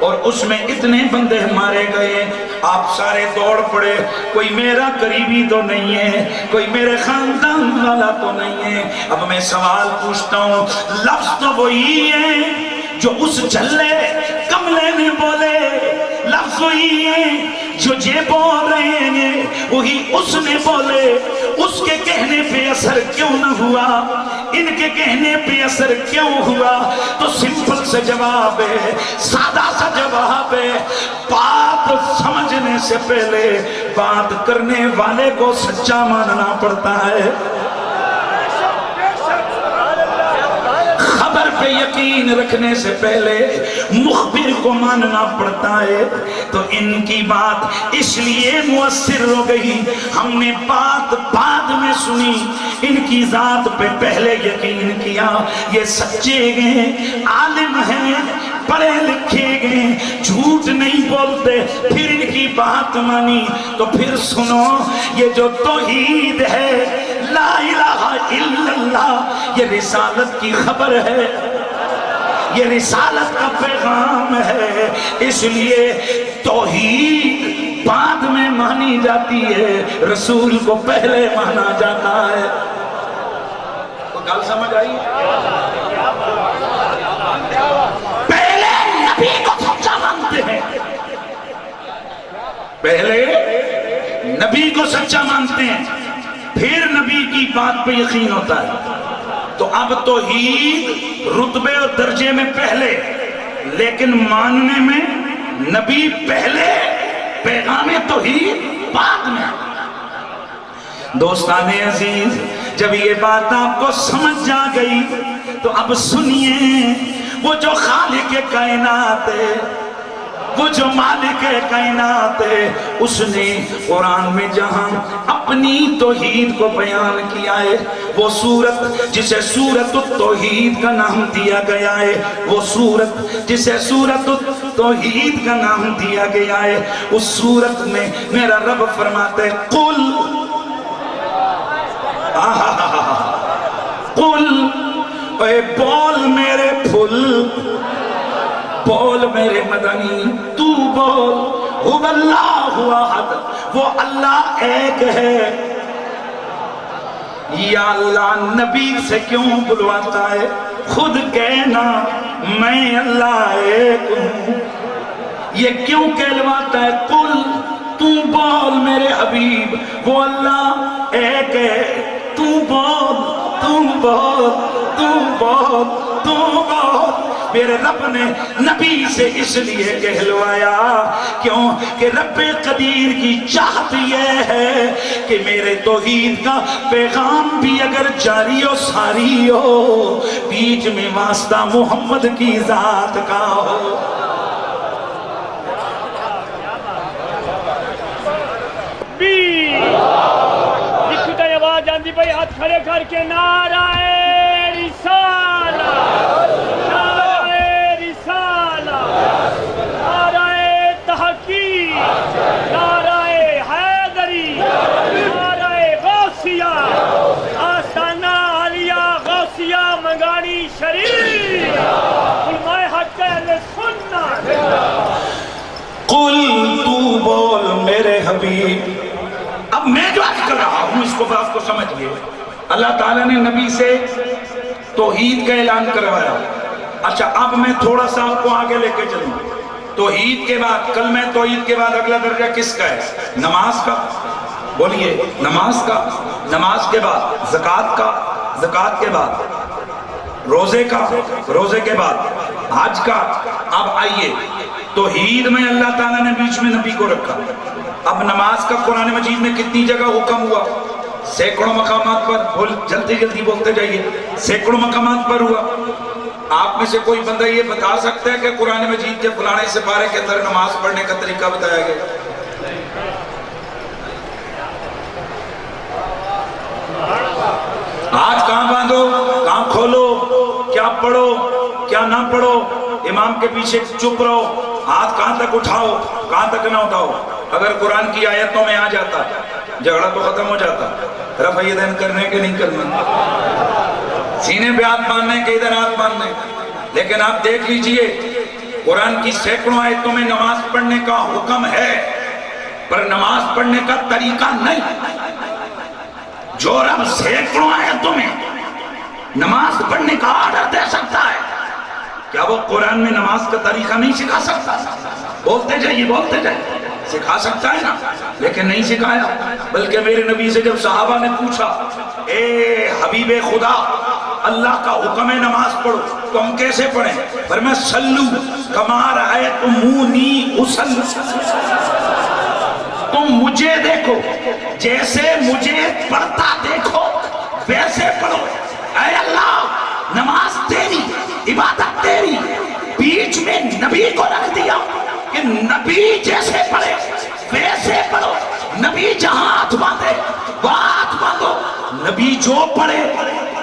اور اس میں اتنے بندے مارے گئے، آپ سارے دوڑ پڑے، کوئی میرا قریبی تو نہیں ہے، کوئی میرے خاندان والا تو نہیں ہے۔ اب میں سوال پوچھتا ہوں، لفظ تو وہی ہے جو اس جھلے کملے نے بولے، لفظ وہی ہے جو یہ بول رہے ہیں وہی اس نے بولے، اس کے کہنے پہ اثر کیوں نہ ہوا، ان کے کہنے پہ اثر کیوں ہوا؟ تو سمپل سے جواب ہے، سادہ سا جواب ہے، بات سمجھنے سے پہلے بات کرنے والے کو سچا ماننا پڑتا ہے، خبر پہ یقین رکھنے سے پہلے مخبر کو ماننا پڑتا ہے۔ تو ان کی بات اس لیے مؤثر ہو گئی، ہم نے بات بعد میں سنی، ان کی ذات پہ پہلے یقین کیا، یہ سچے گئے، عالم ہیں، پڑھے لکھے گئے، جھوٹ نہیں بولتے، پھر ان کی بات مانی۔ تو پھر سنو، یہ جو توحید ہے، لا الہ الا اللہ، یہ رسالت کی خبر ہے، یہ رسالت کا پیغام ہے، اس لیے توحید بعد میں مانی جاتی ہے، رسول کو پہلے مانا جاتا ہے۔ تو گل سمجھ آئی؟ پہلے نبی کو سچا مانتے ہیں، پہلے نبی کو سچا مانتے ہیں، پھر نبی کی بات پہ یقین ہوتا ہے۔ تو اب توحید رتبے اور درجے میں پہلے، لیکن ماننے میں نبی پہلے، پیغام توحید بعد میں۔ دوستان عزیز، جب یہ بات آپ کو سمجھ جا گئی تو اب سنیے، وہ جو خالق کائنات ہے، وہ جو مالک کائنات ہے، اس نے قرآن میں جہاں اپنی توحید کو بیان کیا ہے، وہ سورت جسے سورت التوحید کا نام دیا گیا ہے، وہ سورت جسے سورت التوحید کا نام دیا گیا ہے، اس سورت میں میرا رب فرماتے ہیں قل قل، اے بول میرے پھول، بول میرے مدنی، تو بول، هو اللہ احد، وہ اللہ ایک ہے۔ یا اللہ نبی سے کیوں بلواتا ہے؟ خود کہنا میں اللہ ایک ہوں، یہ کیوں کہلواتا ہے؟ قل، تو بول میرے حبیب، وہ اللہ ایک ہے، تو بول، تو بول، تو بول، تو بول۔ میرے رب نے نبی سے اس لیے کہلوایا، کیوں کہ رب قدیر کی چاہت یہ ہے کہ میرے توحید کا پیغام بھی اگر جاری و ساری ہو، بیچ میں واسطہ محمد کی ذات کا ہو۔ آواز آندی بھائی، ہاتھ کھڑے کر کے نعرہ رسالت، نعرہ رسالت، نعرہ تحقیق، نعرہ حیدری، نعرہ غوثیہ، آستانہ عالیہ غوثیہ منگانی شریف، علماء حق اہل سنت۔ قل، تو بول میرے حبیب۔ اب میں جو عرض کر رہا ہوں اس کو بات کو سمجھئے، اللہ تعالیٰ نے نبی سے توحید کا اعلان کروایا۔ اچھا اب میں تھوڑا سا آپ کو آگے لے کے چلوں، توحید کے بعد، کلمہ توحید کے بعد اگلا درجہ کس کا ہے؟ نماز کا، بولیے نماز کا، نماز کے بعد زکوٰۃ کا، زکوٰۃ کے بعد روزے کا، روزے کے بعد حج کا۔ اب آئیے، توحید میں اللہ تعالیٰ نے بیچ میں نبی کو رکھا۔ اب نماز کا قرآن مجید میں کتنی جگہ حکم ہوا؟ سینکڑوں مقامات پر جلدی جلدی بولتے جائیے، سینکڑوں مقامات پر ہوا۔ آپ میں سے کوئی بندہ یہ بتا سکتا ہے کہ قرآن مجید کے فلانے سپارے کے اندر نماز پڑھنے کا طریقہ بتایا گیا؟ ہاتھ کہاں باندھو، کہاں کھولو، کیا پڑھو کیا نہ پڑھو، امام کے پیچھے چپ رہو، ہاتھ کہاں تک اٹھاؤ کہاں تک نہ اٹھاؤ۔ اگر قرآن کی آیتوں میں آ جاتا جھگڑا تو ختم ہو جاتا۔ رفع یدین کرنے کے نہیں کرنا، سینے پہ ہاتھ باندھنے کے ادھر ہاتھ باندھنے۔ لیکن آپ دیکھ لیجئے قرآن کی سینکڑوں آیتوں میں نماز پڑھنے کا حکم ہے، پر نماز پڑھنے کا طریقہ نہیں۔ جو رب سینکڑوں آیتوں میں نماز پڑھنے کا آرڈر دے سکتا ہے، کیا وہ قرآن میں نماز کا طریقہ نہیں سکھا سکتا؟ بولتے جائیے، سکھا سکتا ہے نا، لیکن نہیں سکھایا۔ بلکہ میرے نبی سے جب صحابہ نے پوچھا، اے حبیب خدا، اللہ کا حکم ہے نماز پڑھو تو ہم کیسے پڑھیں؟ فرمایا صلو کما رأیتمونی اصلی، تم مجھے دیکھو جیسے مجھے پڑھتا دیکھو ویسے پڑھو۔ اے اللہ، نماز تیری، عبادت تیری، بیچ میں نبی کو رکھ دیا کہ نبی جیسے پڑھے ویسے پڑھو۔ نبی جہاں ہاتھ باندھے وہاں ہاتھ باندھو، نبی جو پڑھے،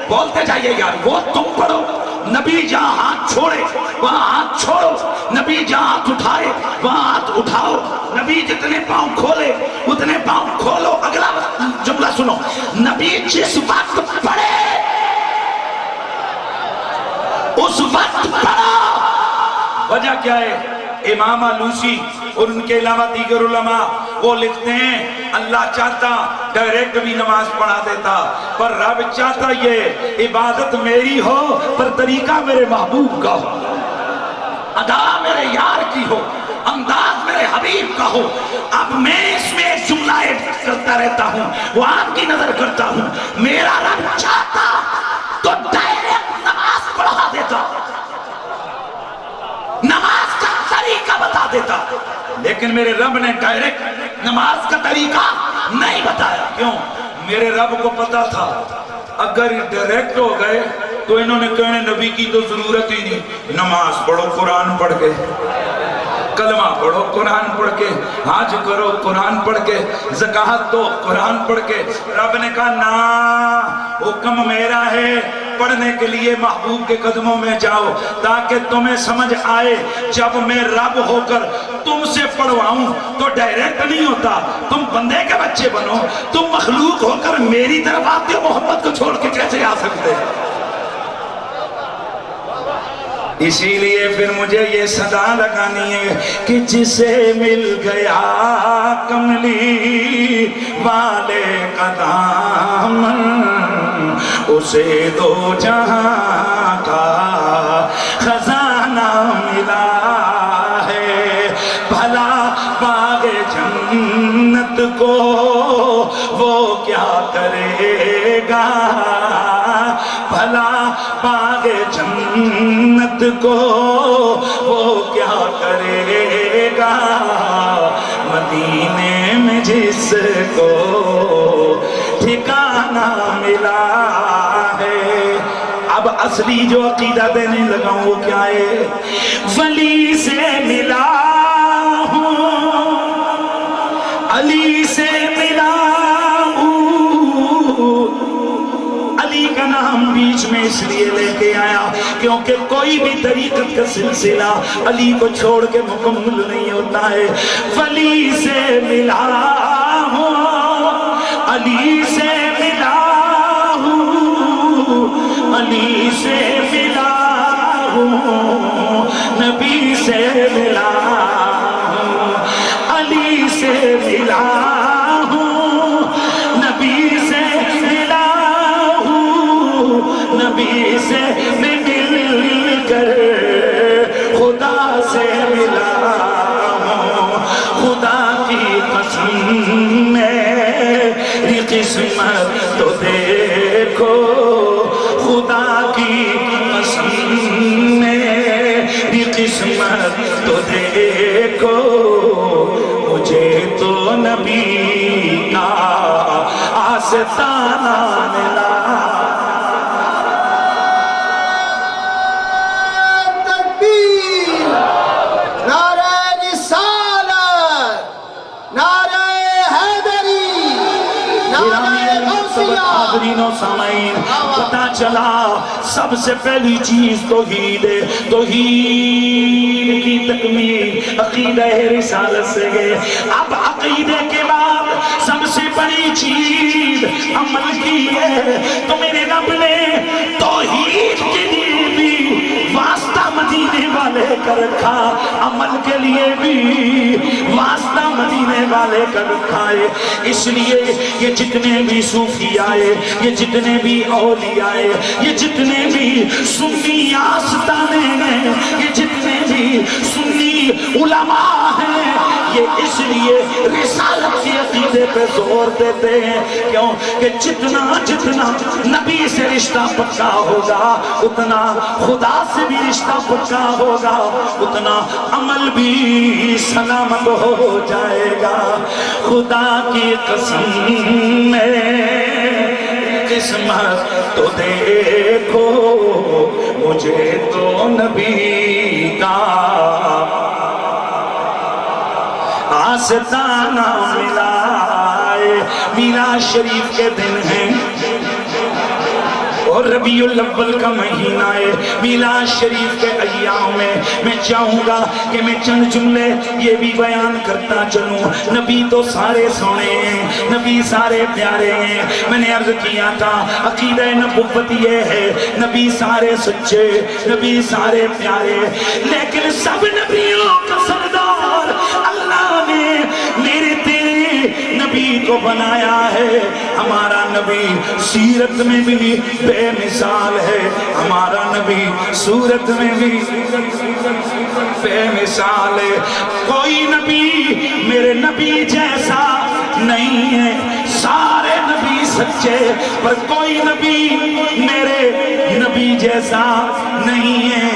بولتے جائیے یار، وہ تم پڑھو۔ نبی جہاں ہاتھ چھوڑے وہاں ہاتھ چھوڑو، نبی جہاں ہاتھ اٹھائے وہاں ہاتھ اٹھاؤ، نبی جتنے پاؤں کھولے اتنے پاؤں کھولو۔ اگلا جملہ سنو، نبی جس وقت پڑھے اس وقت پڑھو۔ وجہ کیا ہے؟ امام آلوسی اور ان کے علاوہ دیگر علماء وہ لکھتے ہیں اللہ چاہتا ڈائریکٹ بھی نماز پڑھا دیتا، پر رب چاہتا یہ عبادت میری ہو پر طریقہ میرے محبوب کا ہو، ادا میرے یار کی ہو، انداز میرے حبیب کا ہو۔ اب میں اس میں ایک جملہ ایڈ کرتا رہتا ہوں، وہ آپ کی نظر کرتا ہوں، میرا رب چاہتا تو ڈائریکٹ نماز پڑھا دیتا، نماز کا طریقہ بتا دیتا، لیکن میرے رب نے ڈائریکٹ نماز کا طریقہ نہیں بتایا۔ کیوں؟ میرے رب کو پتا تھا اگر ڈائریکٹ ہو گئے تو انہوں نے کہنے نبی کی تو ضرورت ہی نہیں، نماز پڑھو قرآن پڑھ کے، کلمہ پڑھو قرآن پڑھ کے، حج کرو قرآن پڑھ کے، زکوٰۃ دو قرآن پڑھ کے۔ رب نے کہا نا، حکم میرا ہے، پڑھنے کے لیے محبوب کے قدموں میں جاؤ تاکہ تمہیں سمجھ آئے جب میں رب ہو کر تم سے پڑھواؤں تو ڈائریکٹ نہیں ہوتا، تم بندے کے بچے بنو، تم مخلوق ہو کر میری طرف آتے ہو، محمد کو چھوڑ کے کیسے آ سکتے؟ اسی لیے پھر مجھے یہ صدا لگانی ہے کہ جسے مل گیا کملی والے کا دامن، اسے دو جہاں کا خزانہ ملا ہے۔ بھلا باغ جنت کو وہ کیا کرے گا، بھلا باغ جنت کو وہ کیا کرے گا، مدینے میں جس کو ٹھکانہ ملا ہے۔ اب اصلی جو عقیدہ دینے لگا ہوں وہ کیا ہے؟ ولی سے ملا ہوں، علی سے ملا ہوں۔ علی کا نام بیچ میں اس لیے لے کے آیا کیونکہ کوئی بھی طریقت کا سلسلہ علی کو چھوڑ کے مکمل نہیں ہوتا ہے۔ ولی سے ملا ہوں، علی سے ملا ہوں، علی سے ملا ہوں، نبی سے ملا ہوں، علی سے ملا ہوں، نبی سے ملا ہوں، نبی سے میں مل کر خدا سے ملا ہوں۔ خدا کی قسم میری قسمت تو دیکھو، خدا کی قسم میری قسمت تو دیکھو، مجھے تو نبی کا آس آستانہ ملا تکبیر، نعرہ رسالت، نعرہ حیدری، نعرہ غوثیہ۔ حاضرین و سامعین، پتہ چلا سب سے پہلی چیز توحید ہے۔ توحید کی تکمیل عقیدہ رسالت سے ہے۔ اب عقیدے کے بعد سب سے بڑی چیز عمل کی ہے۔ تو میرے رب نے توحید کے لیے بھی واسطہ مدینے والے کا رکھا، عمل کے لیے بھی واسطہ مدینے والے کا رکھا ہے۔ اس لیے یہ جتنے بھی صوفی آئے، یہ جتنے بھی اولیاء آئے، یہ جتنے بھی سنی آستانے ہیں، یہ جتنے بھی سنی علماء ہیں، یہ اس لیے رسالت کی عقیدے پہ زور دیتے ہیں۔ کیوں کہ جتنا نبی سے رشتہ پکا ہوگا، اتنا خدا سے بھی رشتہ پکا ہوگا، اتنا عمل بھی سلامت ہو جائے گا۔ خدا کی قسم ہے قسمت تو دیکھو، مجھے تو نبی کا آستانہ ملا ہے۔ میراج شریف کے دن ہیں اور ربیع الاول کا مہینہ ہے۔ میلاد شریف کے ایام میں چاہوں گا کہ میں چند جملے یہ بھی بیان کرتا چلوں۔ نبی تو سارے سونے ہیں، نبی سارے پیارے ہیں۔ میں نے عرض کیا تھا عقیدہ نبوت یہ ہے، نبی سارے سچے، نبی سارے پیارے، لیکن سب نبیوں کا سردار اللہ نے میرے تیرے نبی کو بنایا ہے۔ ہمارا نبی سیرت میں بھی بے مثال ہے، ہمارا نبی صورت میں بھی بے مثال ہے۔ کوئی نبی میرے نبی جیسا نہیں ہے، سارے نبی سچے، پر کوئی نبی میرے نبی جیسا نہیں ہے۔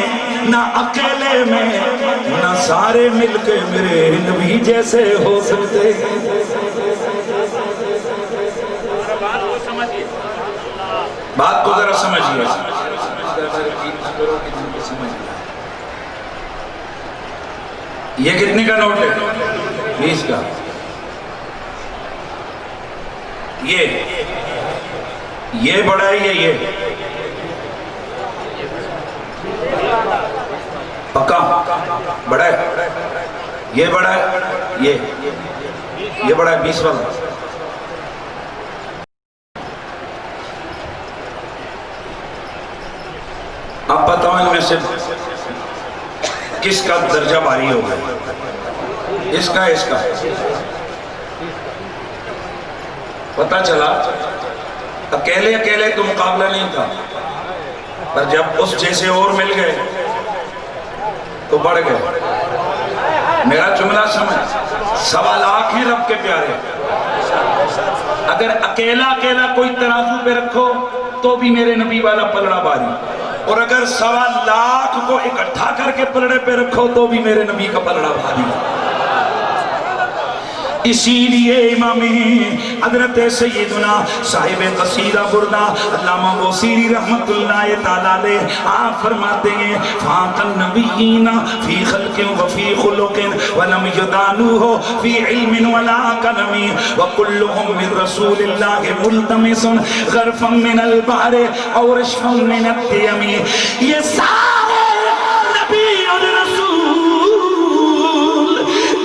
نہ اکیلے میں نہ سارے مل کے میرے نبی جیسے ہو سکتے۔ بات کو ذرا سمجھیے، یہ کتنے کا نوٹ ہے؟ 20 کا۔ یہ بڑا ہے، یہ پکا بڑا ہے، یہ بڑا ہے، یہ بڑا ہے 20 والا۔ اب بتاؤ ان میں سے کس کا درجہ بھاری ہوگا؟ اس کا پتہ چلا اکیلے تو مقابلہ نہیں تھا، پر جب اس جیسے اور مل گئے تو بڑھ گئے۔ میرا جملہ سمجھ، 1.25 لاکھ ہیں رب کے پیارے، اگر اکیلا کوئی ترازو پہ رکھو تو بھی میرے نبی والا پلڑا باری، اور اگر 1.25 لاکھ کو اکٹھا کر کے پلڑے پہ رکھو تو بھی میرے نبی کا پلڑا بھاری۔ اسی لیے امام حضرت سیدنا صاحب قصیدہ بردہ علامہ بوصیری رحمت اللہ تعالیٰ علیہ آپ فرماتے ہیں فاق النبیین فی خلق و فی خلق ولم یدانوہ فی علم ولا قلم وکلہم من رسول اللہ ملتمس غرفا من البحر اور رشفا من التیم۔ یہ سارے نبی اور رسول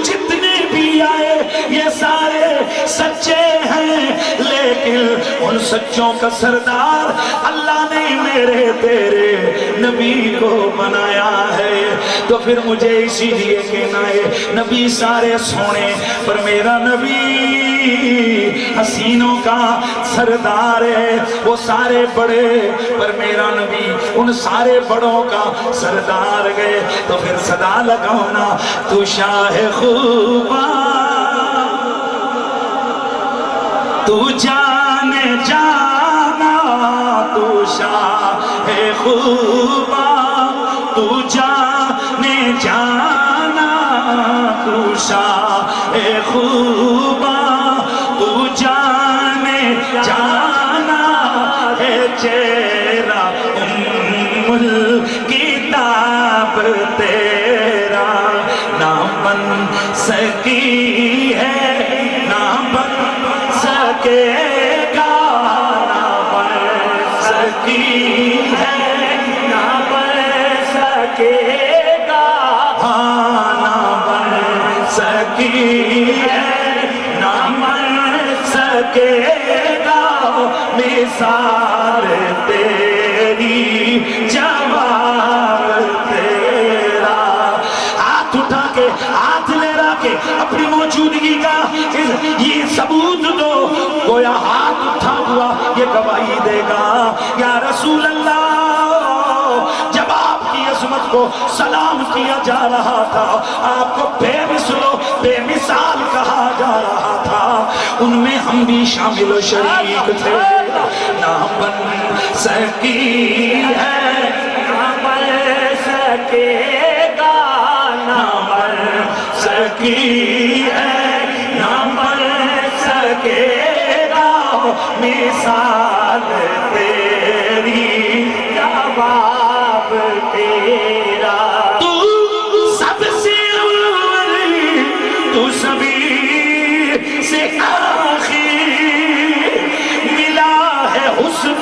جتنے بھی آئے یہ سارے سچے ہیں، لیکن ان سچوں کا سردار اللہ نے میرے تیرے نبی کو بنایا ہے۔ تو پھر مجھے اسی لیے کہنا ہے نبی سارے سونے پر میرا نبی حسینوں کا سردار ہے، وہ سارے بڑے پر میرا نبی ان سارے بڑوں کا سردار گئے۔ تو پھر صدا لگاؤ نا، تو شاہ خوباں تو جانے جانا، تو شاہ خوباں تو جانے جانا، تو شاہ خوباں تو جانے جانا ہے چہرہ الکتاب تیرا، نہ بن سکی ہے نہ بن سکے گا، نہ بن سکی ہے نہ بن سکے گا، ہاں نہ بن سکی ہے نہ بن سکے گا، مثال تیری جواب تیرا۔ ہاتھ اٹھا کے ہاتھ لہرا کے اپنی موجودگی کا یہ ثبوت دو، گویا ہاتھ اٹھا ہوا یہ گواہی دے گا یا رسول اللہ۔ جب آپ کی عظمت کو سلام کیا جا رہا تھا، آپ کو بے مثل و بے مثال کہا جا رہا تھا، ان میں ہم بھی شامل و شریک تھے۔ نہ بن سکی ہے نہ بن سکے گا، نہ بن سکی ہے نہ بن سکے گا، مثال تیری جواب تیرا۔ تو سب سے اول تو سبھی سے آخر، ملا ہے حسن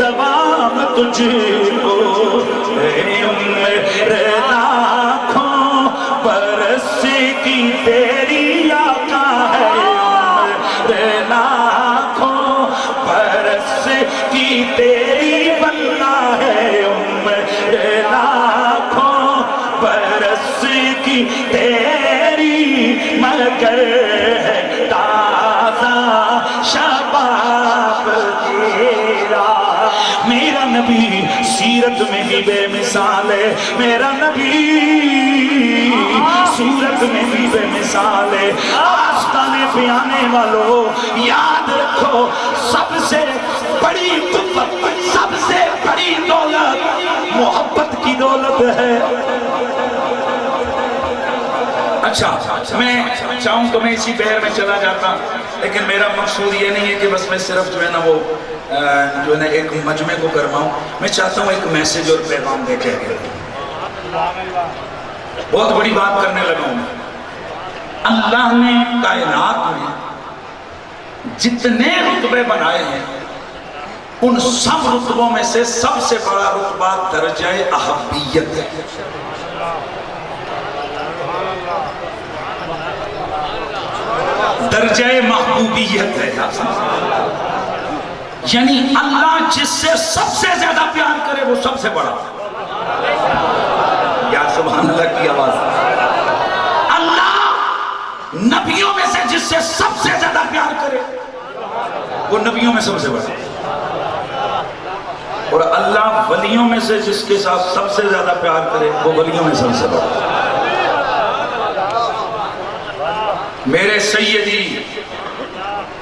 دوام تجھ کو، اے عمر لاکھوں برس کی تیری آقا ہے، عمر لاکھوں برس کی تیری بننا ہے، عمر لاکھوں برس کی تیری، مگر ہے تازہ شباب تیرا۔ میرا نبی سیرت میں بھی بے مثال ہے، میرا نبی صورت میں بھی بے مثال ہے۔ آستانے پہ آنے والوں یاد رکھو، سب سے بڑی قوت، سب سے بڑی دولت محبت کی دولت ہے۔ اچھا میں چاہوں تو میں اسی بحر میں چلا جاتا، لیکن میرا مقصود یہ نہیں ہے کہ بس میں صرف جو ہے نا وہ جو ہے نا ایک مجمع کو گرماؤں، میں چاہتا ہوں ایک میسیج اور پیغام دے کے آگے۔ بہت بڑی بات کرنے لگا ہوں۔ اللہ نے کائنات میں جتنے رتبے بنائے ہیں، ان سب رتبوں میں سے سب سے بڑا رتبہ درجہ احبیت ہے۔ درجہ محبوبیت ہے، یعنی اللہ جس سے سب سے زیادہ پیار کرے وہ سب سے بڑا۔ یا سبحان اللہ کی آواز۔ اللہ نبیوں میں سے جس سے سب سے زیادہ پیار کرے وہ نبیوں میں سب سے بڑا، اور اللہ ولیوں میں سے جس کے ساتھ سب سے زیادہ پیار کرے وہ ولیوں میں سب سے بڑا۔ میرے سیدی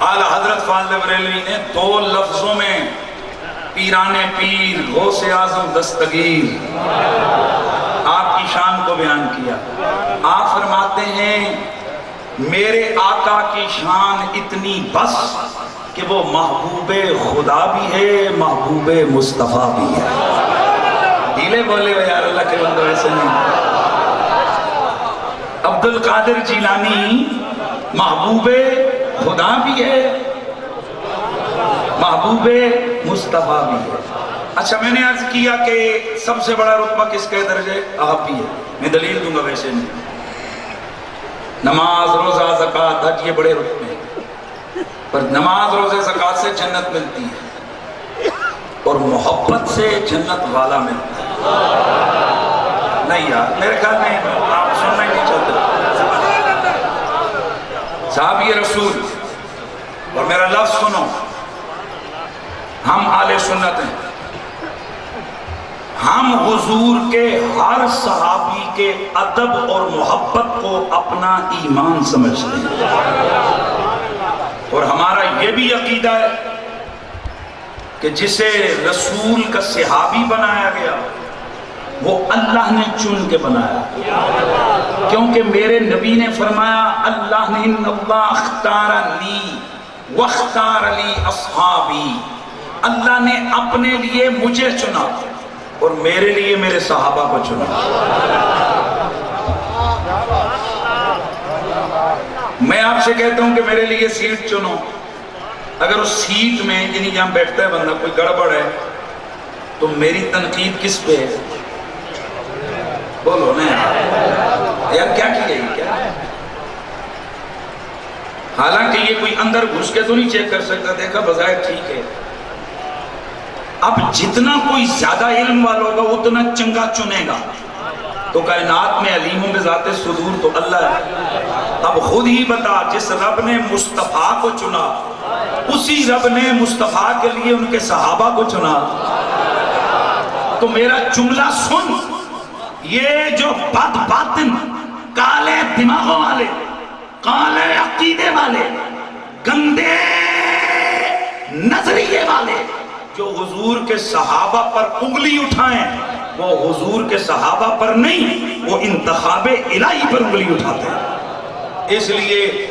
اعلیٰ حضرت فاضل بریلوی نے 2 لفظوں میں پیران پیر غوث اعظم دستگیر آپ کی شان کو بیان کیا۔ آپ فرماتے ہیں میرے آقا کی شان اتنی بس کہ وہ محبوب خدا بھی ہے، محبوب مصطفیٰ بھی ہے۔ دھیلے بولے ہو یار، اللہ کے بندے ویسے نہیں۔ عبد القادر جیلانی محبوب خدا بھی ہے، محبوب مصطفیٰ بھی ہے۔ اچھا میں نے عرض کیا کہ سب سے بڑا رتبہ کس کے درجے احبی ہے، میں دلیل دوں گا ویسے نہیں۔ نماز روزہ زکوٰۃ حج یہ بڑے رتبے ہیں، پر نماز روزے زکوٰۃ سے جنت ملتی ہے، اور محبت سے جنت والا ملتا ہے۔ نہیں یار میرے خیال میں آپ سننا ہی نہیں چاہتے۔ صحابی رسول، اور میرا لفظ سنو، ہم اہل سنت ہیں، ہم حضور کے ہر صحابی کے ادب اور محبت کو اپنا ایمان سمجھتے ہیں، اور ہمارا یہ بھی عقیدہ ہے کہ جسے رسول کا صحابی بنایا گیا وہ اللہ نے چن کے بنایا، کیونکہ میرے نبی نے فرمایا اللہ نے ان اللہ اختارنی وَاخْتَارَ لِي أَصْحَابِي، اللہ نے اپنے لیے مجھے چنا اور میرے لیے میرے صحابہ کو چنا۔ میں آپ سے کہتا ہوں کہ میرے لیے سیٹ چنو، اگر اس سیٹ میں یعنی جہاں بیٹھتا ہے بندہ کوئی گڑبڑ ہے تو میری تنقید کس پہ ہے؟ بولو نا یار، کیا کیا یہ کیا؟ حالانکہ یہ کوئی اندر گھس کے تو نہیں چیک کر سکتا، دیکھا بظاہر ٹھیک ہے۔ اب جتنا کوئی زیادہ علم والا ہوگا اتنا چنگا چنے گا، تو کائنات میں علیموں میں ذات صدور تو اللہ ہے۔ اب خود ہی بتا، جس رب نے مصطفیٰ کو چنا اسی رب نے مصطفیٰ کے لیے ان کے صحابہ کو چنا۔ تو میرا جملہ سن، یہ جو بد باطن کالے دماغوں والے، کالے عقیدے والے، گندے نظریے والے جو حضور کے صحابہ پر انگلی اٹھائیں، وہ حضور کے صحابہ پر نہیں، وہ انتخاب الہی پر انگلی اٹھاتے ہیں۔ اس لیے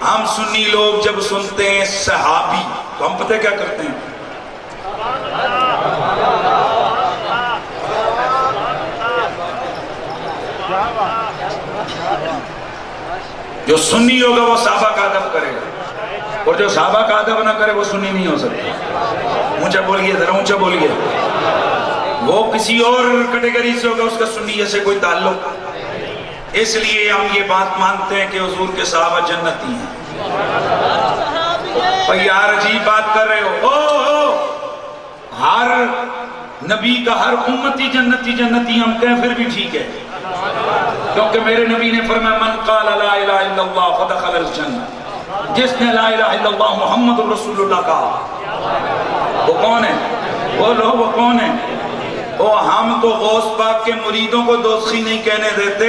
ہم سنی لوگ جب سنتے ہیں صحابی تو ہم پتہ کیا کرتے ہیں؟ جو سنی ہوگا وہ صحابہ کا ادب کرے گا، اور جو صحابہ کا ادب نہ کرے وہ سنی نہیں ہو سکتا۔ اونچا بولیے، ذرا اونچا بولیے۔ وہ کسی اور کیٹیگری سے ہوگا، اس کا سنیے سے کوئی تعلق۔ اس لیے ہم یہ بات مانتے ہیں کہ حضور کے صحابہ جنتی ہیں۔ بھئی یار عجیب بات کر رہے ہو، ہر نبی کا ہر امتی جنتی جنتی ہم کہیں پھر بھی ٹھیک ہے، کیونکہ میرے نبی نے فرمایا من قال لا الہ الا اللہ فدخل الجنہ، جس نے لا الہ الا اللہ محمد رسول اللہ کہا۔ وہ کون ہے؟ بولو وہ کون ہے؟ ہم تو غوث پاک کے مریدوں کو دوزخی نہیں کہنے دیتے،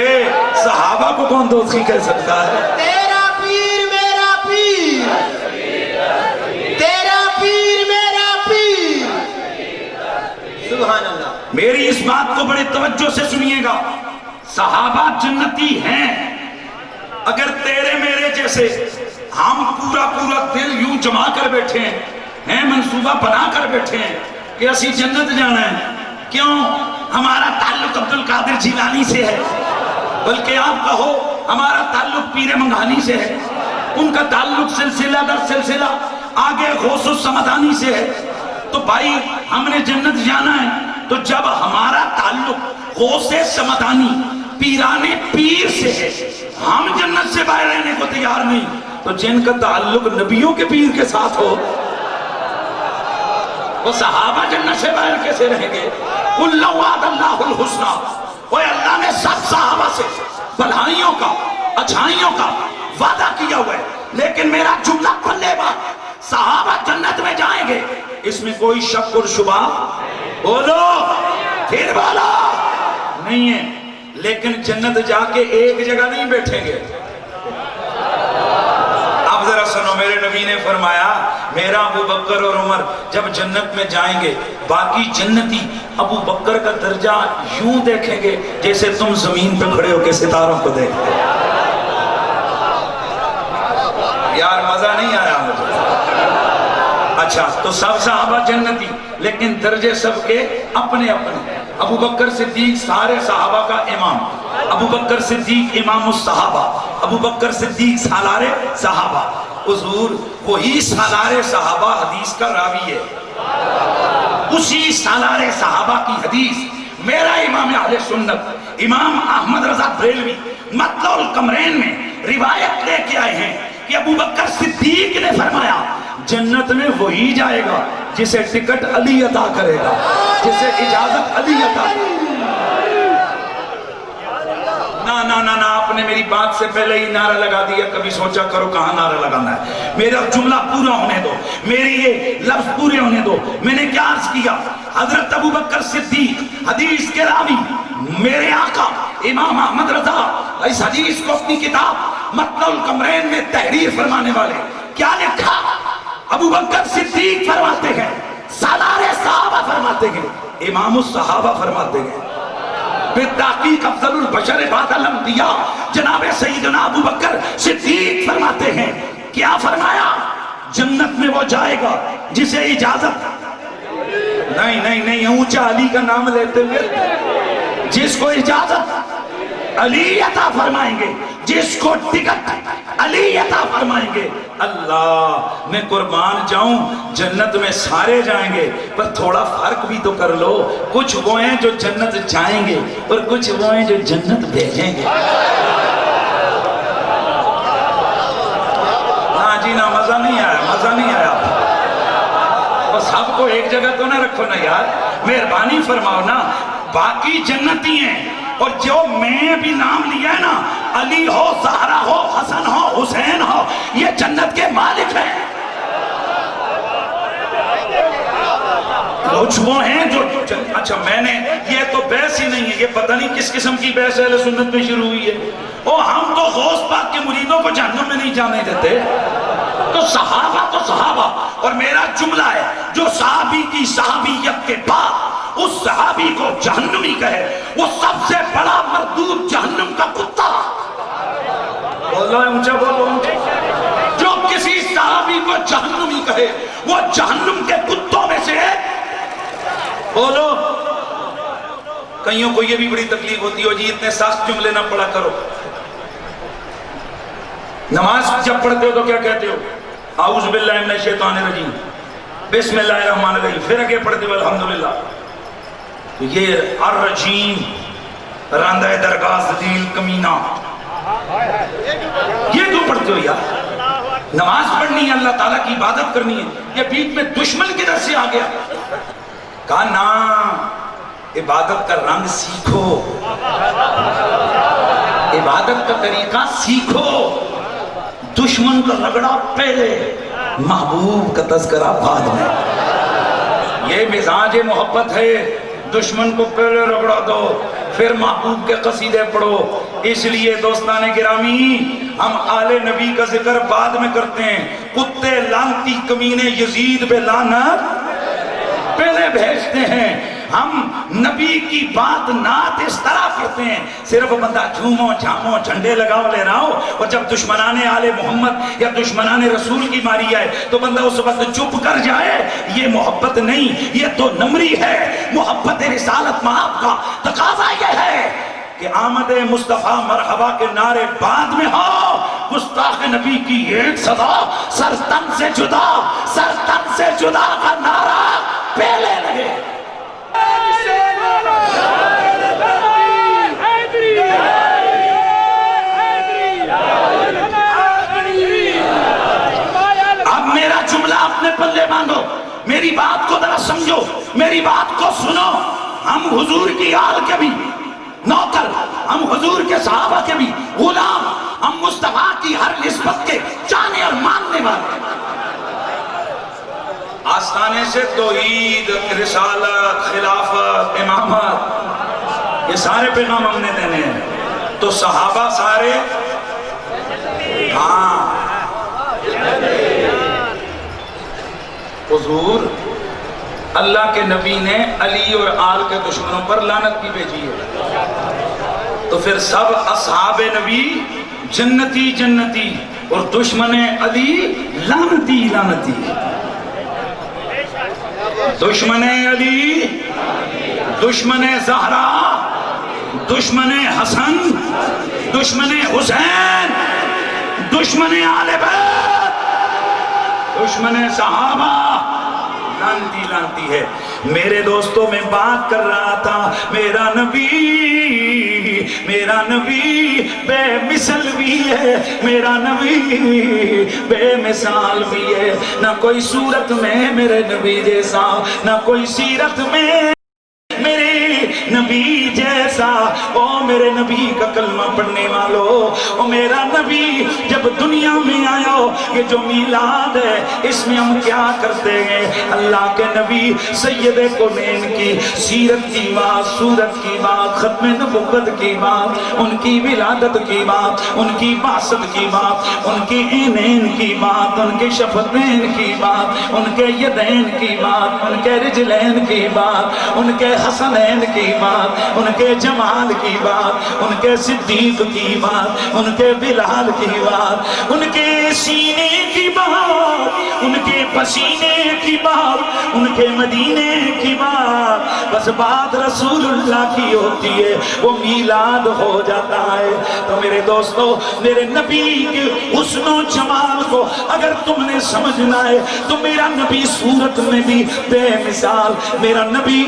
صحابہ کو کون دوزخی کہہ سکتا ہے؟ تیرا پیر میرا پیر، تیرا پیر میرا پیر، سبحان اللہ۔ میری اس بات کو بڑے توجہ سے سنیے گا، صحابہ جنتی ہیں۔ اگر تیرے میرے جیسے ہم پورا دل یوں جما کر بیٹھے ہیں، منصوبہ بنا کر بیٹھے ہیں کہ اسی جنت جانا ہے، کیوں؟ ہمارا تعلق عبد القادر جیلانی سے ہے، بلکہ آپ کہو ہمارا تعلق پیر منگانی سے ہے، ان کا تعلق سلسلہ در سلسلہ آگے غوث السمدانی سے ہے۔ تو بھائی ہم نے جنت جانا ہے، تو جب ہمارا تعلق غوث سمدانی پیران پیر سے ہے، ہم جنت سے باہر رہنے کو تیار نہیں، تو جن کا تعلق نبیوں کے پیر کے ساتھ ہو وہ صحابہ جنت سے باہر کیسے رہیں گے؟ قُلْ وَعَدَ اللَّهُ الْحُسْنَى، وہ اللہ نے سب صحابہ سے بھلائیوں کا اچھائیوں کا وعدہ کیا ہوا ہے، لیکن میرا جملہ پلے بات، صحابہ جنت میں جائیں گے، اس میں کوئی شک اور شبہ بولو پھر بولو نہیں ہے، لیکن جنت جا کے ایک جگہ نہیں بیٹھیں گے۔ اب ذرا سنو، میرے نبی نے فرمایا میرا ابو بکر اور عمر جب جنت میں جائیں گے، باقی جنتی ابو بکر کا درجہ یوں دیکھیں گے جیسے تم زمین پہ کھڑے ہو کے ستاروں کو دیکھتے ہیں۔ یار مزہ نہیں آیا مجھے؟ اچھا تو سب صحابہ جنتی، لیکن درجے سب کے اپنے اپنے۔ ابو بکر صدیق سارے صحابہ کا امام، ابو بکر صدیق امام الصحابہ، ابو بکر صدیق سالار صحابہ۔ حضور وہی سالار صحابہ حدیث کا راوی ہے، اسی سالار صحابہ کی حدیث میرا امام اہل سنت امام احمد رضا بریلوی مطلع القمرین میں روایت لے کے آئے ہیں کہ ابو بکر صدیق نے فرمایا جنت میں وہی جائے گا جسے ٹکٹ علی عطا کرے گا، جسے اجازت علی عطا کرے گا۔ نا آپ نے میری بات سے پہلے ہی نعرہ لگا دیا، کبھی سوچا کرو کہاں نعرہ لگانا ہے؟ میرا جملہ پورا ہونے دو، میری یہ لفظ پورے ہونے دو۔ میں نے کیا عرض کیا؟ حضرت ابو بکر صدیق حدیث کے راوی میرے آقا امام احمد رضا اس حدیث کو اپنی کتاب مطلع القمرین میں تحریر فرمانے والے کیا لکھا؟ ابو بکر صدیق فرماتے ہیں، سالار صحابہ فرماتے ہیں، امام الصحابہ فرماتے ہیں، بالتحقیق افضل البشر بعد الانبیاء جناب سیدنا ابو بکر صدیق فرماتے ہیں۔ کیا فرمایا؟ جنت میں وہ جائے گا جسے اجازت نہیں اونچا علی کا نام لیتے ہوئے، جس کو اجازت علی عطا فرمائیں گے، جس کو ٹکٹ علی عطا فرمائیں گے۔ اللہ میں قربان جاؤں، جنت میں سارے جائیں گے، پر تھوڑا فرق بھی تو کر لو، کچھ وہ ہیں جو جنت جائیں گے اور کچھ وہ ہیں جو جنت بھیجیں گے۔ جی نا، مزہ نہیں آیا بس سب کو ایک جگہ تو نہ رکھو نا یار، مہربانی فرماؤ نا۔ باقی جنتی ہیں، اور جو میں بھی نام لیا ہے نا، علی ہو، زہرا ہو، حسن ہو، حسین ہو، یہ جنت کے مالک ہیں۔ کچھ وہ ہیں جو اچھا میں نے یہ تو بحث ہی نہیں ہے، یہ پتہ نہیں کس قسم کی بحث اہل سنت میں شروع ہوئی ہے۔ ہم تو غوث پاک کے مریدوں کو جہنم میں نہیں جانے دیتے، تو صحابہ، اور میرا جملہ ہے جو صحابی کی صحابیت کے بعد اس صحابی کو جہنمی کہے، وہ سب سے بڑا مردود جہنم کا کتا۔ بولو اونچا، بولو اونچا۔ جو کسی صحابی کو جہنمی کہے وہ جہنم کے کتوں میں سے ہے۔ بولو۔ کئیوں کو یہ بھی بڑی تکلیف ہوتی ہو جی اتنے سخت جملے نہ پڑھا کرو۔ نماز جب پڑھتے ہو تو کیا کہتے ہو؟ اعوذ باللہ من الشیطان الرجیم، بسم اللہ الرحمن الرحیم، پھر آگے پڑھتے ہو الحمدللہ۔ تو یہ الرجیم، راندہ درگاہ ذلیل کمینہ، یہ کیوں پڑھتے ہو یار؟ نماز پڑھنی ہے، اللہ تعالیٰ کی عبادت کرنی ہے، یہ بیچ میں دشمن کدھر سے آ گیا؟ کہا نا، عبادت کا رنگ سیکھو، عبادت کا طریقہ سیکھو، دشمن کا رگڑا پہلے، محبوب کا تذکرہ بعد میں۔ یہ مزاج محبت ہے، دشمن کو پہلے رگڑا دو پھر محبوب کے قصیدے پڑھو۔ اس لیے دوستان گرامی، ہم آل نبی کا ذکر بعد میں کرتے ہیں، کتے لانتی کمینے یزید بے لعنت پہلے بھیجتے ہیں۔ ہم نبی کی بات نعت اس طرح کرتے ہیں، صرف بندہ جھومو جھامو جھنڈے لگاؤ لے رہا ہو، اور جب دشمنان آل محمد یا دشمنان رسول کی ماری آئے تو بندہ اس وقت چپ کر جائے، یہ محبت نہیں، یہ تو نمری ہے۔ محبت رسالت مآب کا تقاضا یہ ہے کہ آمد مصطفیٰ مرحبا کے نعرے بعد میں ہو، گستاخ نبی کی ایک صدا، سر تن سے جدا کا نعرہ پہلے لگے۔ اب میرا جملہ اپنے پلے باندھو، میری بات کو ذرا سمجھو، میری بات کو سنو۔ ہم حضور کی آل کے بھی نوکر، ہم حضور کے صحابہ کے بھی غلام، ہم مصطفیٰ کی ہر نسبت کے جانے اور ماننے والے۔ آستانے سے توحید، رسالت، خلافت، امامت، یہ سارے پیغام ہم نے دینے ہیں، تو صحابہ سارے ہاں۔ حضور اللہ کے نبی نے علی اور آل کے دشمنوں پر لعنت بھی بھیجی ہے، تو پھر سب اصحاب نبی جنتی اور دشمن علی لعنتی۔ دشمن علی، دشمن زہرا، دشمن حسن، دشمن حسین، دشمن آل بیت، دشمن صحابہ، لانتی ہے۔ میرے دوستوں میں بات کر رہا تھا، میرا نبی بے مثل بھی ہے، میرا نبی بے مثال بھی ہے، نہ کوئی صورت میں میرے نبی جیسا، نہ کوئی سیرت میں میرے نبی جیسا۔ او میرے نبی کا کلمہ پڑھنے والو، او میرا نبی جب دنیا میں آیا، یہ جو میلاد ہے اس میں ہم کیا کرتے ہیں؟ اللہ کے نبی سید کونین کی سیرت کی بات، صورت کی بات، ختم نبوت کی بات، ان کی ولادت کی بات، ان کی بعثت کی بات، ان کی عینین کی بات، ان کے شفتین کی بات، ان کے یدین کی بات، ان کے رجلین کی بات، ان کے حسنین کی بات، ان کے جمال کی بات، ان کے صدیق کی بات، ان کے بلال کی بات، ان کے سینے کی بات، پسینے کی بات، ان کے مدینے کی بات، بس بات رسول اللہ کی ہوتی ہے، وہ میلاد ہو جاتا ہے۔ تو میرے دوستو، میرے نبی کے حسن و جمال کو اگر تم نے سمجھنا ہے تو میرا نبی صورت میں بھی بے مثال، میرا نبی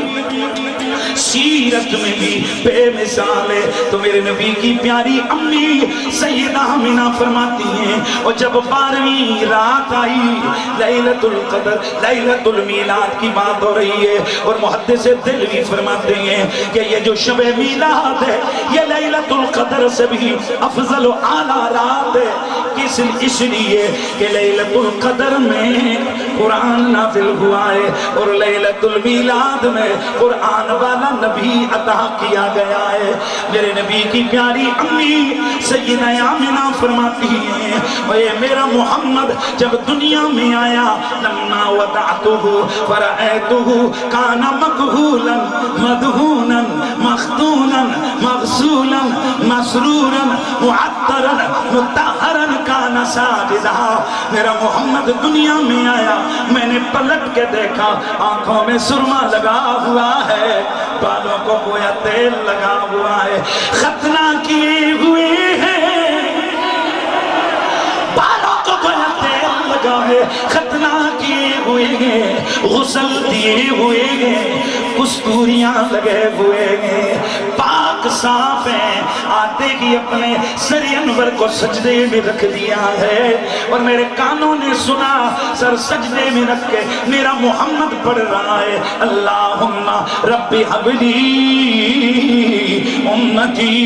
سیرت میں بھی بے مثال ہے۔ تو میرے نبی کی پیاری امی سیدہ آمنہ فرماتی ہیں، اور جب 12ویں رات آئی، لیلۃ القدر، لیلۃ المیلاد کی بات ہو رہی ہے، اور محدث دلوی فرماتے ہیں کہ یہ جو شب میلاد ہے یہ لیلۃ القدر سے بھی افضل و اعلیٰ رات ہے۔ اس لیے کہ لیلۃ القدر میں قرآن نازل ہوا ہے، اور لیلۃ المیلاد میں قرآن والا نبی عطا کیا گیا ہے۔ میرے نبی کی پیاری امی سیدہ آمنہ فرماتی ہیں، اے میرا محمد جب دنیا میں آیا، لما وضعتہ فرأیتہ کان مکہولا مدہونا مختونا مغسولا مسرورا معطرا مطہرا کان ساجدا۔ میرا محمد دنیا میں آیا، میں نے پلٹ کے دیکھا، آنکھوں میں سرما لگا ہوا ہے، بالوں کو گویا تیل لگا ہوا ہے، ختنہ کیے ہوئے ہیں، بالوں کو گویا تیل لگا ہے، ختنہ کیے ہوئے ہیں، غسل دیے ہوئے ہیں، کستوریاں لگے ہوئے ہیں، پاک صاف ہیں، آتے کی اپنے سر انور کو سجدے میں رکھ دیا ہے، اور میرے کانوں نے سنا، سر سجدے میں رکھ کے میرا محمد پڑھ رہا ہے، اللہم رب حبلی امتی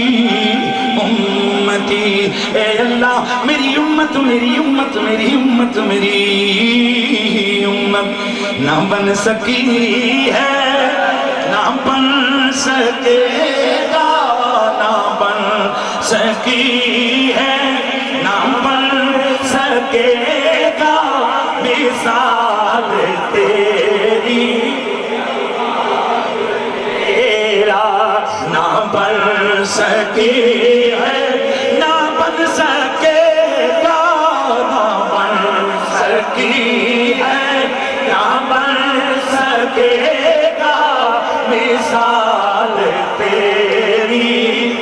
امتی، اے اللہ میری امت میری امت میری امت میری امت نہ بن سکی ہے، نہ بن سکے گا، نہ بن سکی ہے، نہ بن سکے گا مثال تیری، تیرا نہ بن سکی ہے، نہ بن سکے گا، نہ بن سکی ہے، نہ بن سکے گا مثال تیری،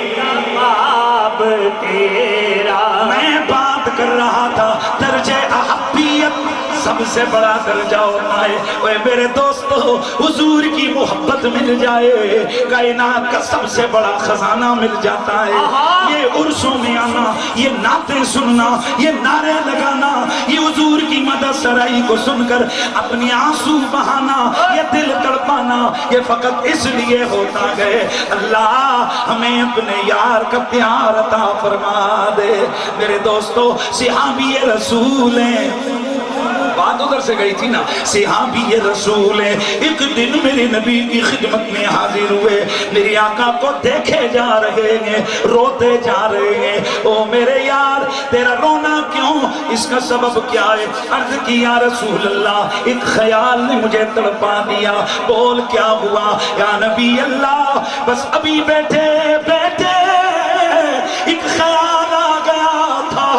اب تیرا۔ میں بات کر رہا تھا درجہ احبیت، سب سے بڑا درجہ ہوتا ہے، اے میرے دوستو حضور کی محبت مل جائے، کائنات کا سب سے بڑا خزانہ مل جاتا ہے۔ یہ عرسوں میں آنا، یہ نعتیں سننا، یہ نعرے لگانا، یہ حضور کی مدد سرائی کو سن کر اپنی آنسو بہانا، یہ دل تڑپانا، یہ فقط اس لیے ہوتا ہے اللہ ہمیں اپنے یار کا پیار عطا فرما دے۔ میرے دوستو صحابی رسول ہیں، بات ادھر سے گئی تھی نا، صحابی رسول ہیں، ایک دن میرے نبی کی خدمت میں حاضر ہوئے، میرے آقا کو دیکھے جا رہے ہیں، روتے جا رہے ہیں، او میرے یار تیرا رونا کیوں، اس کا سبب کیا ہے؟ عرض کی یا رسول اللہ ایک خیال نے مجھے تڑپا دیا۔ بول کیا ہوا یا نبی اللہ؟ بس ابھی بیٹھے بیٹھے ایک خیال آ گیا تھا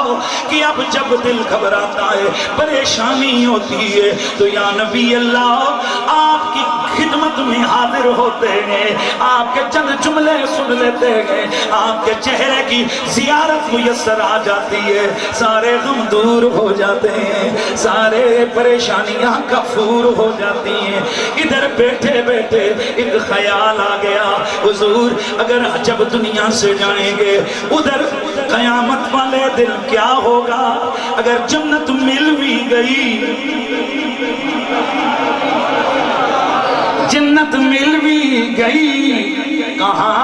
کہ اب جب دل گھبراتا ہے، پریشانی ہوتی ہے، تو یا نبی اللہ آپ کی خدمت میں حاضر ہوتے ہیں، آپ کے چند جملے سن لیتے ہیں، آپ کے چہرے کی زیارت میسر آ جاتی ہے، سارے غم دور ہو جاتے ہیں، سارے پریشانیاں کفور ہو جاتی ہیں۔ ادھر بیٹھے بیٹھے ایک خیال آ گیا، حضور اگر جب دنیا سے جائیں گے ادھر قیامت والے دن کیا ہوگا؟ اگر جنت مل بھی گئی، جنت مل بھی گئی، کہاں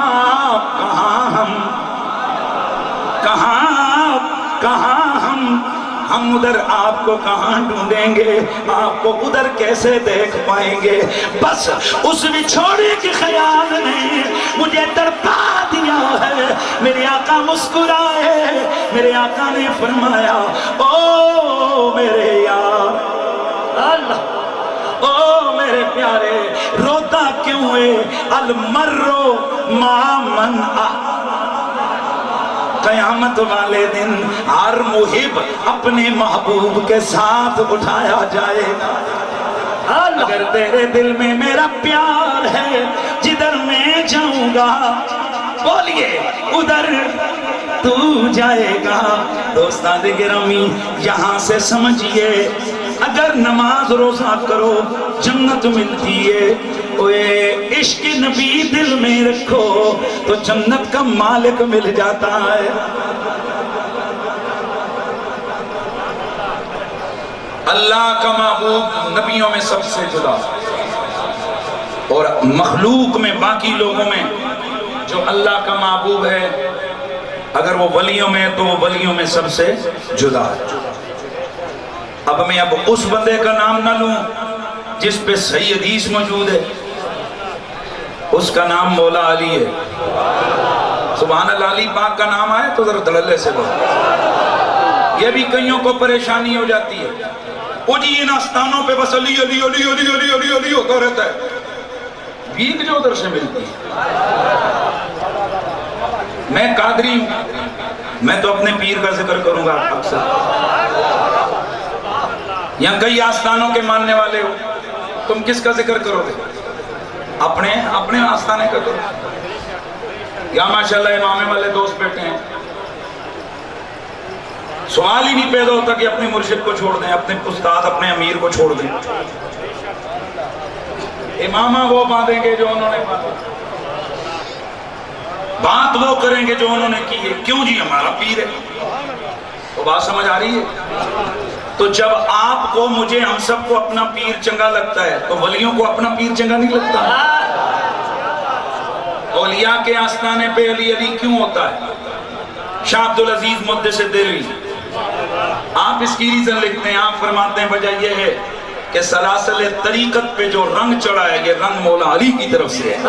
ہم ادھر آپ کو کہاں ڈھونڈیں گے، آپ کو ادھر کیسے دیکھ پائیں گے؟ بس اس بچھوڑے کے خیال نے مجھے تڑپا دیا ہے۔ میرے آقا مسکرائے، میرے آقا نے فرمایا او میرے یار اللہ، او میرے پیارے، روتا کیوں ہے؟ المرو ما من قیامت والے دن ہر محب اپنے محبوب کے ساتھ اٹھایا جائے گا. اگر تیرے دل میں میرا پیار ہے جدھر میں جاؤں گا بولیے ادھر تو جائے گا. دوستان گرامی یہاں سے سمجھئے اگر نماز روزہ کرو جنت ملتی ہے. اوے عشق نبی دل میں رکھو تو جنت کا مالک مل جاتا ہے. اللہ کا محبوب نبیوں میں سب سے جدا اور مخلوق میں باقی لوگوں میں جو اللہ کا محبوب ہے اگر وہ ولیوں میں تو وہ ولیوں میں سب سے جدا ہے. اب میں اس بندے کا نام نہ لوں جس پہ صحیح حدیث موجود ہے, اس کا نام مولا علی ہے. سبحان اللہ, علی پاک کا نام آئے تو ذرا دھڑلے سے بولو. یہ بھی کئیوں کو پریشانی ہو جاتی ہے, وہ جی ان آستانوں پہ بس علی علی علی علی علی علی علی ہوتا رہتا ہے, بھیک جو ادھر سے ملتی ہے. میں قادری ہوں, میں تو اپنے پیر کا ذکر کروں گا اکثر. یہاں کئی آستانوں کے ماننے والے ہو, تم کس کا ذکر کرو گے؟ اپنے آستانے کا کرو. یا ماشاءاللہ امامے والے دوست بیٹھے ہیں, سوال ہی نہیں پیدا ہوتا کہ اپنے مرشد کو چھوڑ دیں, اپنے استاد اپنے امیر کو چھوڑ دیں. امامہ وہ باندھیں گے جو انہوں نے باندھا, بات وہ کریں گے جو انہوں نے کی ہے. کیوں جی ہمارا پیر ہے. تو بات سمجھ آ رہی ہے؟ تو جب آپ کو مجھے ہم سب کو اپنا پیر چنگا لگتا ہے تو ولیوں کو اپنا پیر چنگا نہیں لگتا. اولیاء کے آستانے پہ علی علی کیوں ہوتا ہے؟ شاہ عبدالعزیز محدث دہلوی آپ اس کی ریزن لکھتے ہیں, آپ فرماتے ہیں وجہ یہ ہے کہ سلاسل طریقت پہ جو رنگ چڑھا ہے یہ رنگ مولا علی کی طرف سے ہے.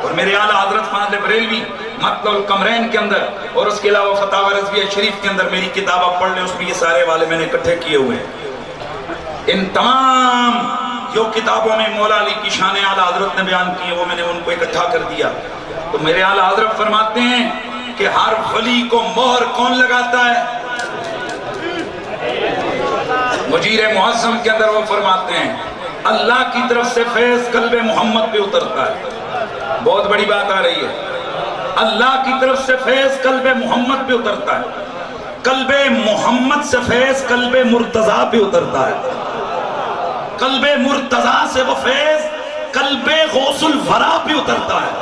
اور میرے اعلیٰ حضرت فاضل بریلوی مطلع القمرین کے اندر اور اس کے علاوہ فتاوی رضویہ شریف کے اندر میری کتاب آپ پڑھ لیں, اس میں یہ سارے والے میں نے اکٹھے کیے ہوئے ہیں. ان تمام جو کتابوں میں مولا علی کی شان اعلیٰ حضرت نے بیان کی ہے وہ میں نے ان کو اکٹھا کر دیا. تو میرے اعلیٰ حضرت فرماتے ہیں کہ ہر ولی کو مہر کون لگاتا ہے؟ مجیر معظم کے اندر وہ فرماتے ہیں اللہ کی طرف سے فیض قلب محمد پہ اترتا ہے. بہت بڑی بات آ رہی ہے. اللہ کی طرف سے فیض قلب محمد پہ اترتا ہے, قلب محمد سے فیض قلب مرتضیٰ پہ اترتا ہے, قلب مرتضیٰ سے وہ فیض قلب غوث الورا پہ اترتا ہے.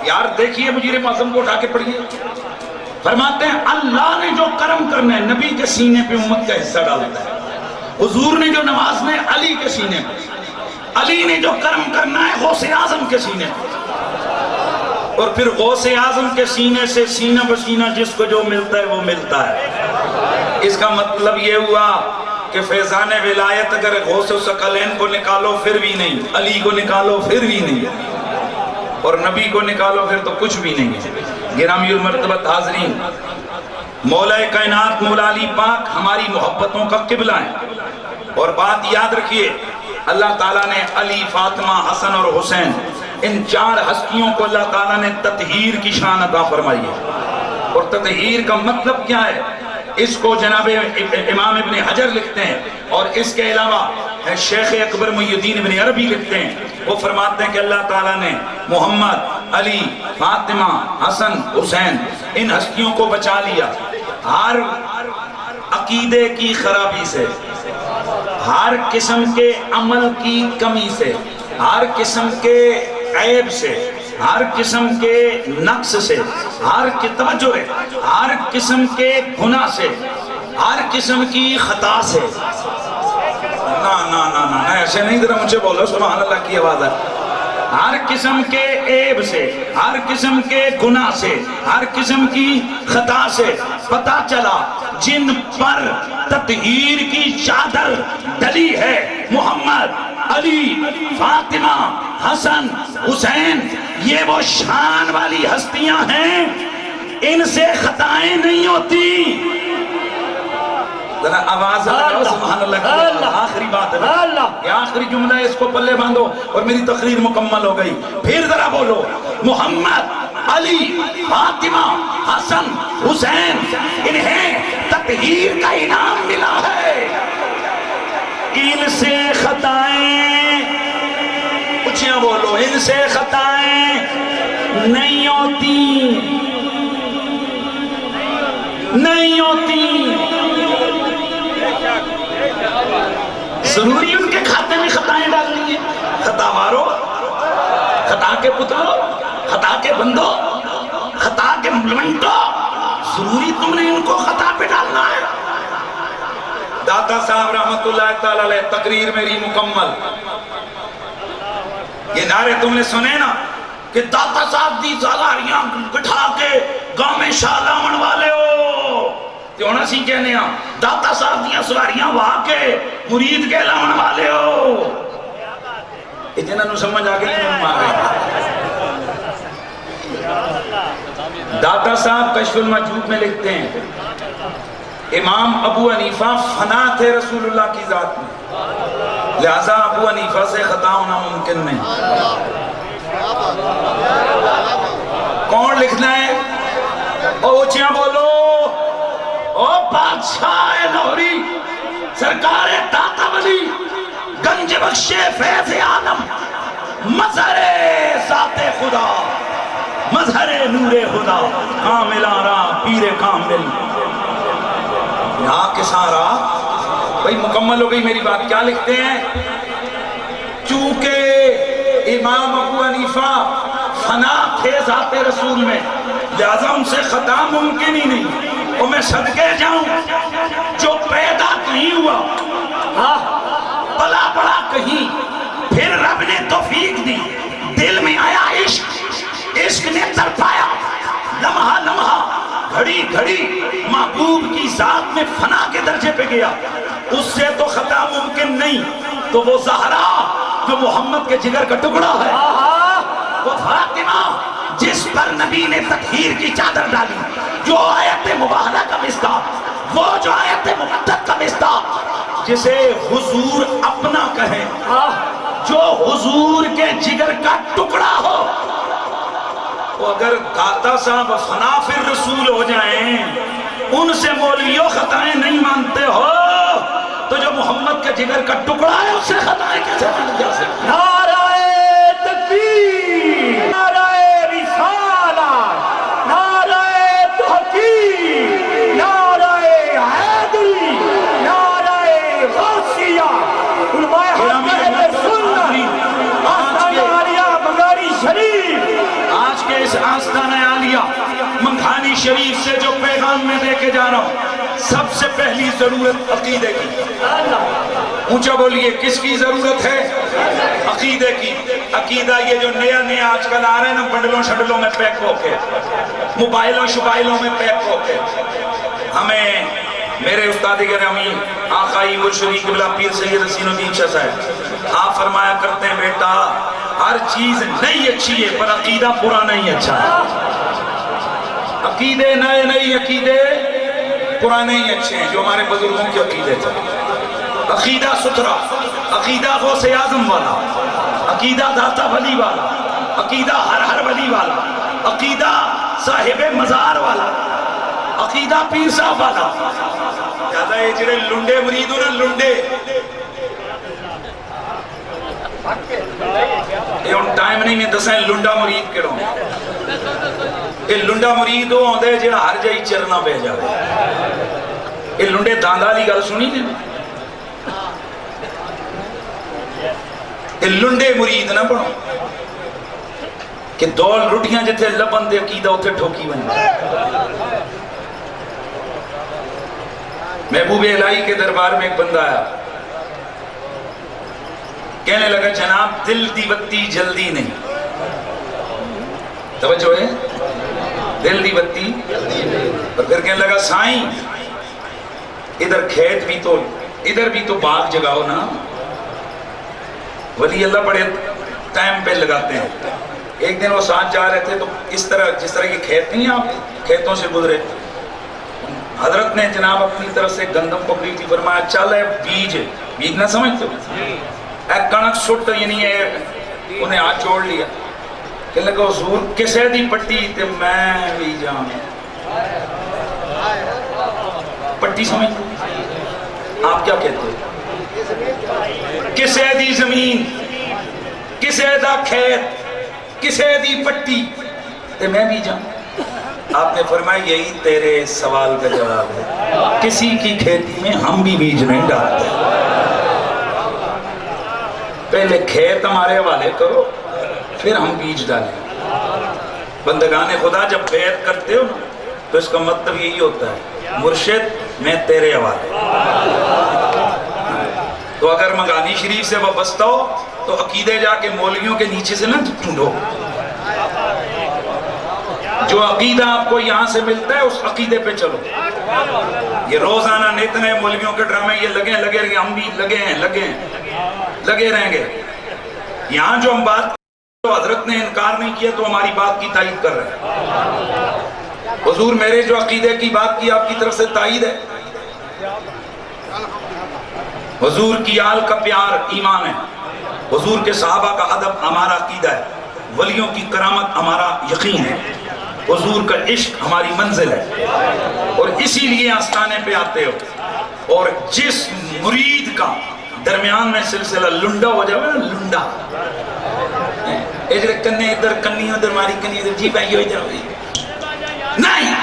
یار دیکھیے مجیر معظم کو اٹھا کے پڑھیے, فرماتے ہیں اللہ نے جو کرم کرنا ہے نبی کے سینے پہ امت کا حصہ ڈالتا ہے. حضور نے جو نوازنا ہے علی کے سینے پہ, علی نے جو کرم کرنا ہے غوث اعظم کے سینے پہ, اور پھر غوث اعظم کے سینے سے سینہ بسینہ جس کو جو ملتا ہے وہ ملتا ہے. اس کا مطلب یہ ہوا کہ فیضان ولایت اگر غوث ثقلین کو نکالو پھر بھی نہیں, علی کو نکالو پھر بھی نہیں, اور نبی کو نکالو پھر تو کچھ بھی نہیں ہے. گرامی المرتبت حاضرین, مولا کائنات مولا علی پاک ہماری محبتوں کا قبلہ ہے. اور بات یاد رکھیے, اللہ تعالیٰ نے علی, فاطمہ, حسن اور حسین ان چار ہستیوں کو اللہ تعالیٰ نے تطہیر کی شان عطا فرمائی ہے. اور تطہیر کا مطلب کیا ہے اس کو جناب امام ابن حجر لکھتے ہیں, اور اس کے علاوہ شیخ اکبر محی الدین ابن عربی لکھتے ہیں. وہ فرماتے ہیں کہ اللہ تعالیٰ نے محمد, علی, فاطمہ, حسن, حسین ان ہستیوں کو بچا لیا ہر عقیدے کی خرابی سے, ہر قسم کے عمل کی کمی سے, ہر قسم کے عیب سے, ہر قسم کے نقص سے, ہر کی توجہ ہے, ہر قسم کے گناہ سے, ہر قسم کی خطا سے. نا ایسے نہیں, ذرا مجھے بولو سبحان اللہ کی آواز ہے. ہر قسم کے عیب سے, ہر قسم کے گناہ سے, ہر قسم کی خطا سے پتہ چلا جن پر تطہیر کی چادر ڈلی ہے محمد, علی, فاطمہ, حسن, حسین, یہ وہ شان والی ہستیاں ہیں, ان سے خطائیں نہیں ہوتی. ذرا آواز آؤ سبحان اللہ کی. آخری بات ہے, یہ آخری جملہ ہے, اس کو پلے باندھو اور میری تقریر مکمل ہو گئی. پھر ذرا بولو محمد, علی، فاطمہ، حسن، حسین، انہیں تطہیر کا انعام ملا ہے۔ ان سے خطائیں، اچھیاں بولو، ان سے خطائیں نہیں ہوتی، نہیں ہوتی۔ ضروری ان کے کھاتے میں خطائیں ڈالنی ہیں؟ خطا مارو، خطا کے پتلو، خطا کے بندو، خطا کے ملمنٹو، ضروری تم نے ان کو خطا پہ ڈالنا ہے؟ داتا صاحب رحمت اللہ تعالیٰ علیہ، تقریر میری مکمل۔ یہ نعرے تم نے سنے نا کہ داتا صاحب دی زالاریاں بٹھا کے گاؤں میں شاہ لاون والے ہو تے ہونا سی کہنے ہاں داتا صاحب دیاں سواریاں واہ کے مرید کے لاون والے ہو۔ یہ جنہاں نو سمجھ آگے نہیں مارے۔ داتا صاحب کشف المجہوب میں لکھتے ہیں امام ابو حنیفہ فنا تھے رسول اللہ کی ذات میں، لہذا ابو حنیفہ سے خطا ہونا ممکن نہیں۔ کون لکھنا ہے؟ اوچیاں بولو، او بادشاہ لاہوری، سرکار داتا ولی، گنج بخش فیض عالم، مظہر ذات خدا، مظہر نور خدا، کامل آرا پیر کامل۔ یہاں کے سارا بھئی مکمل ہو گئی میری بات۔ کیا لکھتے ہیں؟ چونکہ امام ابو حنیفہ فنا تھے ذات رسول میں، لہذا ان سے خطا ممکن ہی نہیں۔ اور میں صدقے جاؤں جو پیدا کہیں ہوا پلا پڑا کہیں، پھر رب نے توفیق دی، دل میں آیا عشق، عشق نے تڑپایا، لمحہ لمحہ گھڑی گھڑی محبوب کی ذات میں فنا کے درجے پہ گیا، اس سے تو خطا ممکن نہیں۔ تو وہ زہرا جو محمد کے جگر کا ٹکڑا ہے، وہ فاطمہ جس پر نبی نے تطہیر کی چادر ڈالی، جو آیت مباہلہ کا مصداق، وہ جو آیت مقدس کا مصداق، جسے حضور اپنا کہیں، جو حضور کے جگر کا ٹکڑا ہو، وہ اگر داتا صاحب فنا فی الرسول ہو جائیں، ان سے مولویوں خطائیں نہیں مانتے ہو، تو جو محمد کے جگر کا ٹکڑا ہے اس سے خطائیں کیسے مان جا سکتے؟ نعرہ تکبیر، نعرہ رسالہ، نعرہ تحقیق، نعرہ حیدری، نعرہ غوثیہ، علماء حق اہل سنت، آستانہ عالیہ مغاری شریف۔ آج کے اس آستانہ عالیہ منگھانی شریف سے جو پیغام میں دے کے جا رہا ہوں، سب سے پہلی ضرورت عقیدے کی۔ اونچا بولیے، کس کی ضرورت ہے؟ عقیدے کی۔ عقیدہ یہ جو نیا نیا آج کل آ رہے ہیں نا، بنڈلوں شڈلوں میں پیک ہو کے، موبائلوں شبائلوں میں پیک ہو کے، ہمیں میرے استاد گرامی آقائی مرشدی قبلہ پیر سید حسین الدین شاہ صاحب آپ فرمایا کرتے ہیں، بیٹا ہر چیز نئی اچھی ہے پر عقیدہ پرانا ہی اچھا ہے۔ عقیدے نئے نئی عقیدے پرانے ہی اچھے ہیں، جو ہمارے بزرگوں کے عقیدے تھے۔ عقیدہ ستھرا، عقیدہ غوث اعظم والا، عقیدہ داتا ولی والا، عقیدہ ہر ولی والا، عقیدہ صاحب مزار والا، عقیدہ پیر صاحب والا۔ زیادہ یہ جڑے لنڈے مرید ہو نا، لنڈے، یہ ان ٹائم نہیں میں دسائیں لنڈا مرید کے رہوں۔ یہ لنڈا مرید ہو آندے جڑا ہر جائی چرنا بہ جاوے۔ یہ لنڈے داندہ لی گل سنی نے، یہ لنڈے مرید نہ پڑھو کہ دول روٹیاں جتھے لبن دے عقیدہ اتھے ٹھوکی بن جائے۔ محبوب الہی کے دربار میں ایک بندہ آیا، کہنے لگا جناب دل دی بتی جلدی نہیں۔ توجہ ہے، دل دی بتی اور پھر کہنے لگا سائیں ادھر کھیت بھی تو ادھر بھی تو باغ جگاؤ نا۔ ولی اللہ بڑے ٹائم پہ لگاتے ہیں۔ ایک دن وہ ساتھ جا رہے تھے تو اس طرح جس طرح کے کھیت نہیں ہیں، آپ کھیتوں سے گزرے، حضرت نے جناب اپنی طرف سے گندم پکڑی تھی، فرمایا چل ہے بیج نہ سمجھتے ہو، اے کنک سٹ، یعنی انہیں ہاتھ چھوڑ لیا، کہ لگا حضور کسے دی پٹی تے میں بھی جان پٹی سمجھ آپ کیا کہتے ہیں کسے دی زمین کسے دا کھیت کسے دی پٹی تے میں بھی جان آپ نے فرمایا یہی تیرے سوال کا جواب ہے کسی کی کھیتی میں ہم بھی بیج نہیں ڈالتے پہلے کھیت ہمارے حوالے کرو پھر ہم بیج ڈالیں بندگان خدا جب بیعت کرتے ہو تو اس کا مطلب یہی ہوتا ہے مرشد میں تیرے حوالے تو اگر مغانی شریف سے وابستہ ہو تو عقیدے جا کے مولویوں کے نیچے سے نہ ڈھونڈو جو عقیدہ آپ کو یہاں سے ملتا ہے اس عقیدے پہ چلو یہ روزانہ نت نئے مولویوں کے ڈرامے یہ لگے ہیں ہم بھی لگے رہیں گے یہاں جو ہم بات تو حضرت نے انکار نہیں کیا تو ہماری بات کی تائید کر رہے ہیں حضور میرے جو عقیدے کی بات کی آپ کی طرف سے تائید ہے حضور کی آل کا پیار ایمان ہے حضور کے صحابہ کا ادب ہمارا عقیدہ ہے ولیوں کی کرامت ہمارا یقین ہے حضور کا عشق ہماری منزل ہے اور اسی لیے آستانے پہ آتے ہو اور جس مرید کا درمیان میں سلسلہ لنڈا ہو جائے نا لنڈا ایجرے کنے ادھر کنی ادھر ماری کنی ادھر جی بھائی ادھر ہوئی نہیں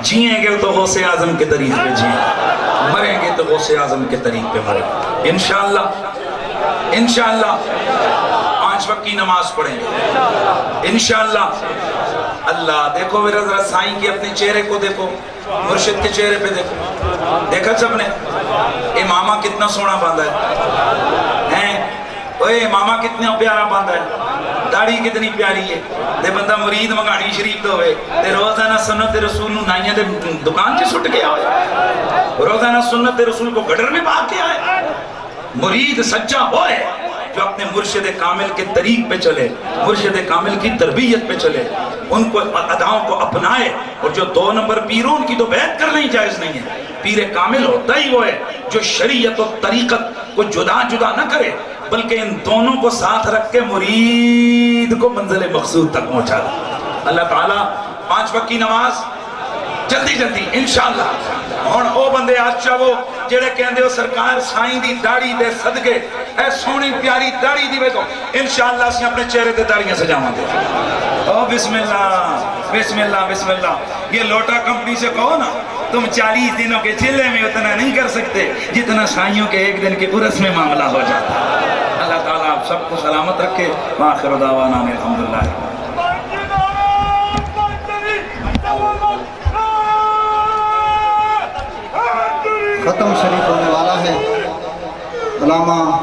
جیئیں گے تو غوث اعظم کے طریق پہ جیئیں مریں گے تو غوث اعظم کے طریق پہ مریں انشاءاللہ انشاءاللہ 5 وقت کی نماز پڑھیں گے انشاءاللہ اللہ دیکھو میرا ذرا سائیں کی اپنے چہرے کو دیکھو مرشد کے چہرے پہ دیکھو دیکھا سب نے امامہ کتنا سونا باندھا ہے اوے امامہ کتنا پیارا باندھا ہے داڑھی کتنی پیاری ہے دے بندہ مرید مگاڑی شریف تو ہوئے دے روزانہ سنت رسول نائیاں دے دکان چے سٹ گیا ہوئے روزانہ سنت رسول کو گھڑر میں باگ کے آئے مرید سچا ہوئے جو اپنے مرشد کامل کے طریق پہ چلے مرشد کامل کی تربیت پہ چلے ان کو اداؤں کو اپنائے اور جو 2 نمبر پیروں ان کی تو بیعت کرنا ہی جائز نہیں ہے پیر کامل ہوتا ہی وہ ہے جو شریعت و طریقت کو جدا جدا نہ کرے بلکہ ان دونوں کو ساتھ رکھ کے مرید کو منزل مقصود تک پہنچا دے اللہ تعالیٰ 5 وقت کی نماز جلدی جلدی انشاءاللہ اور او بندے آج چاہو جڑے کہندے ہو سرکار سائیں دی داڑھی دے صدقے اے سونی پیاری داڑھی دی ویسو انشاءاللہ اسی اپنے چہرے تے داڑھیاں سجاواں گے او بسم اللہ بسم اللہ بسم اللہ یہ لوٹا کمپنی سے کہو نا تم 40 دنوں کے چلے میں اتنا نہیں کر سکتے جتنا سائیوں کے 1 دن کے عرس میں معاملہ ہو جاتا اللہ تعالیٰ آپ سب کو سلامت رکھے وآخر دعوانا الحمدللہ ختم شریف ہونے والا ہے علامہ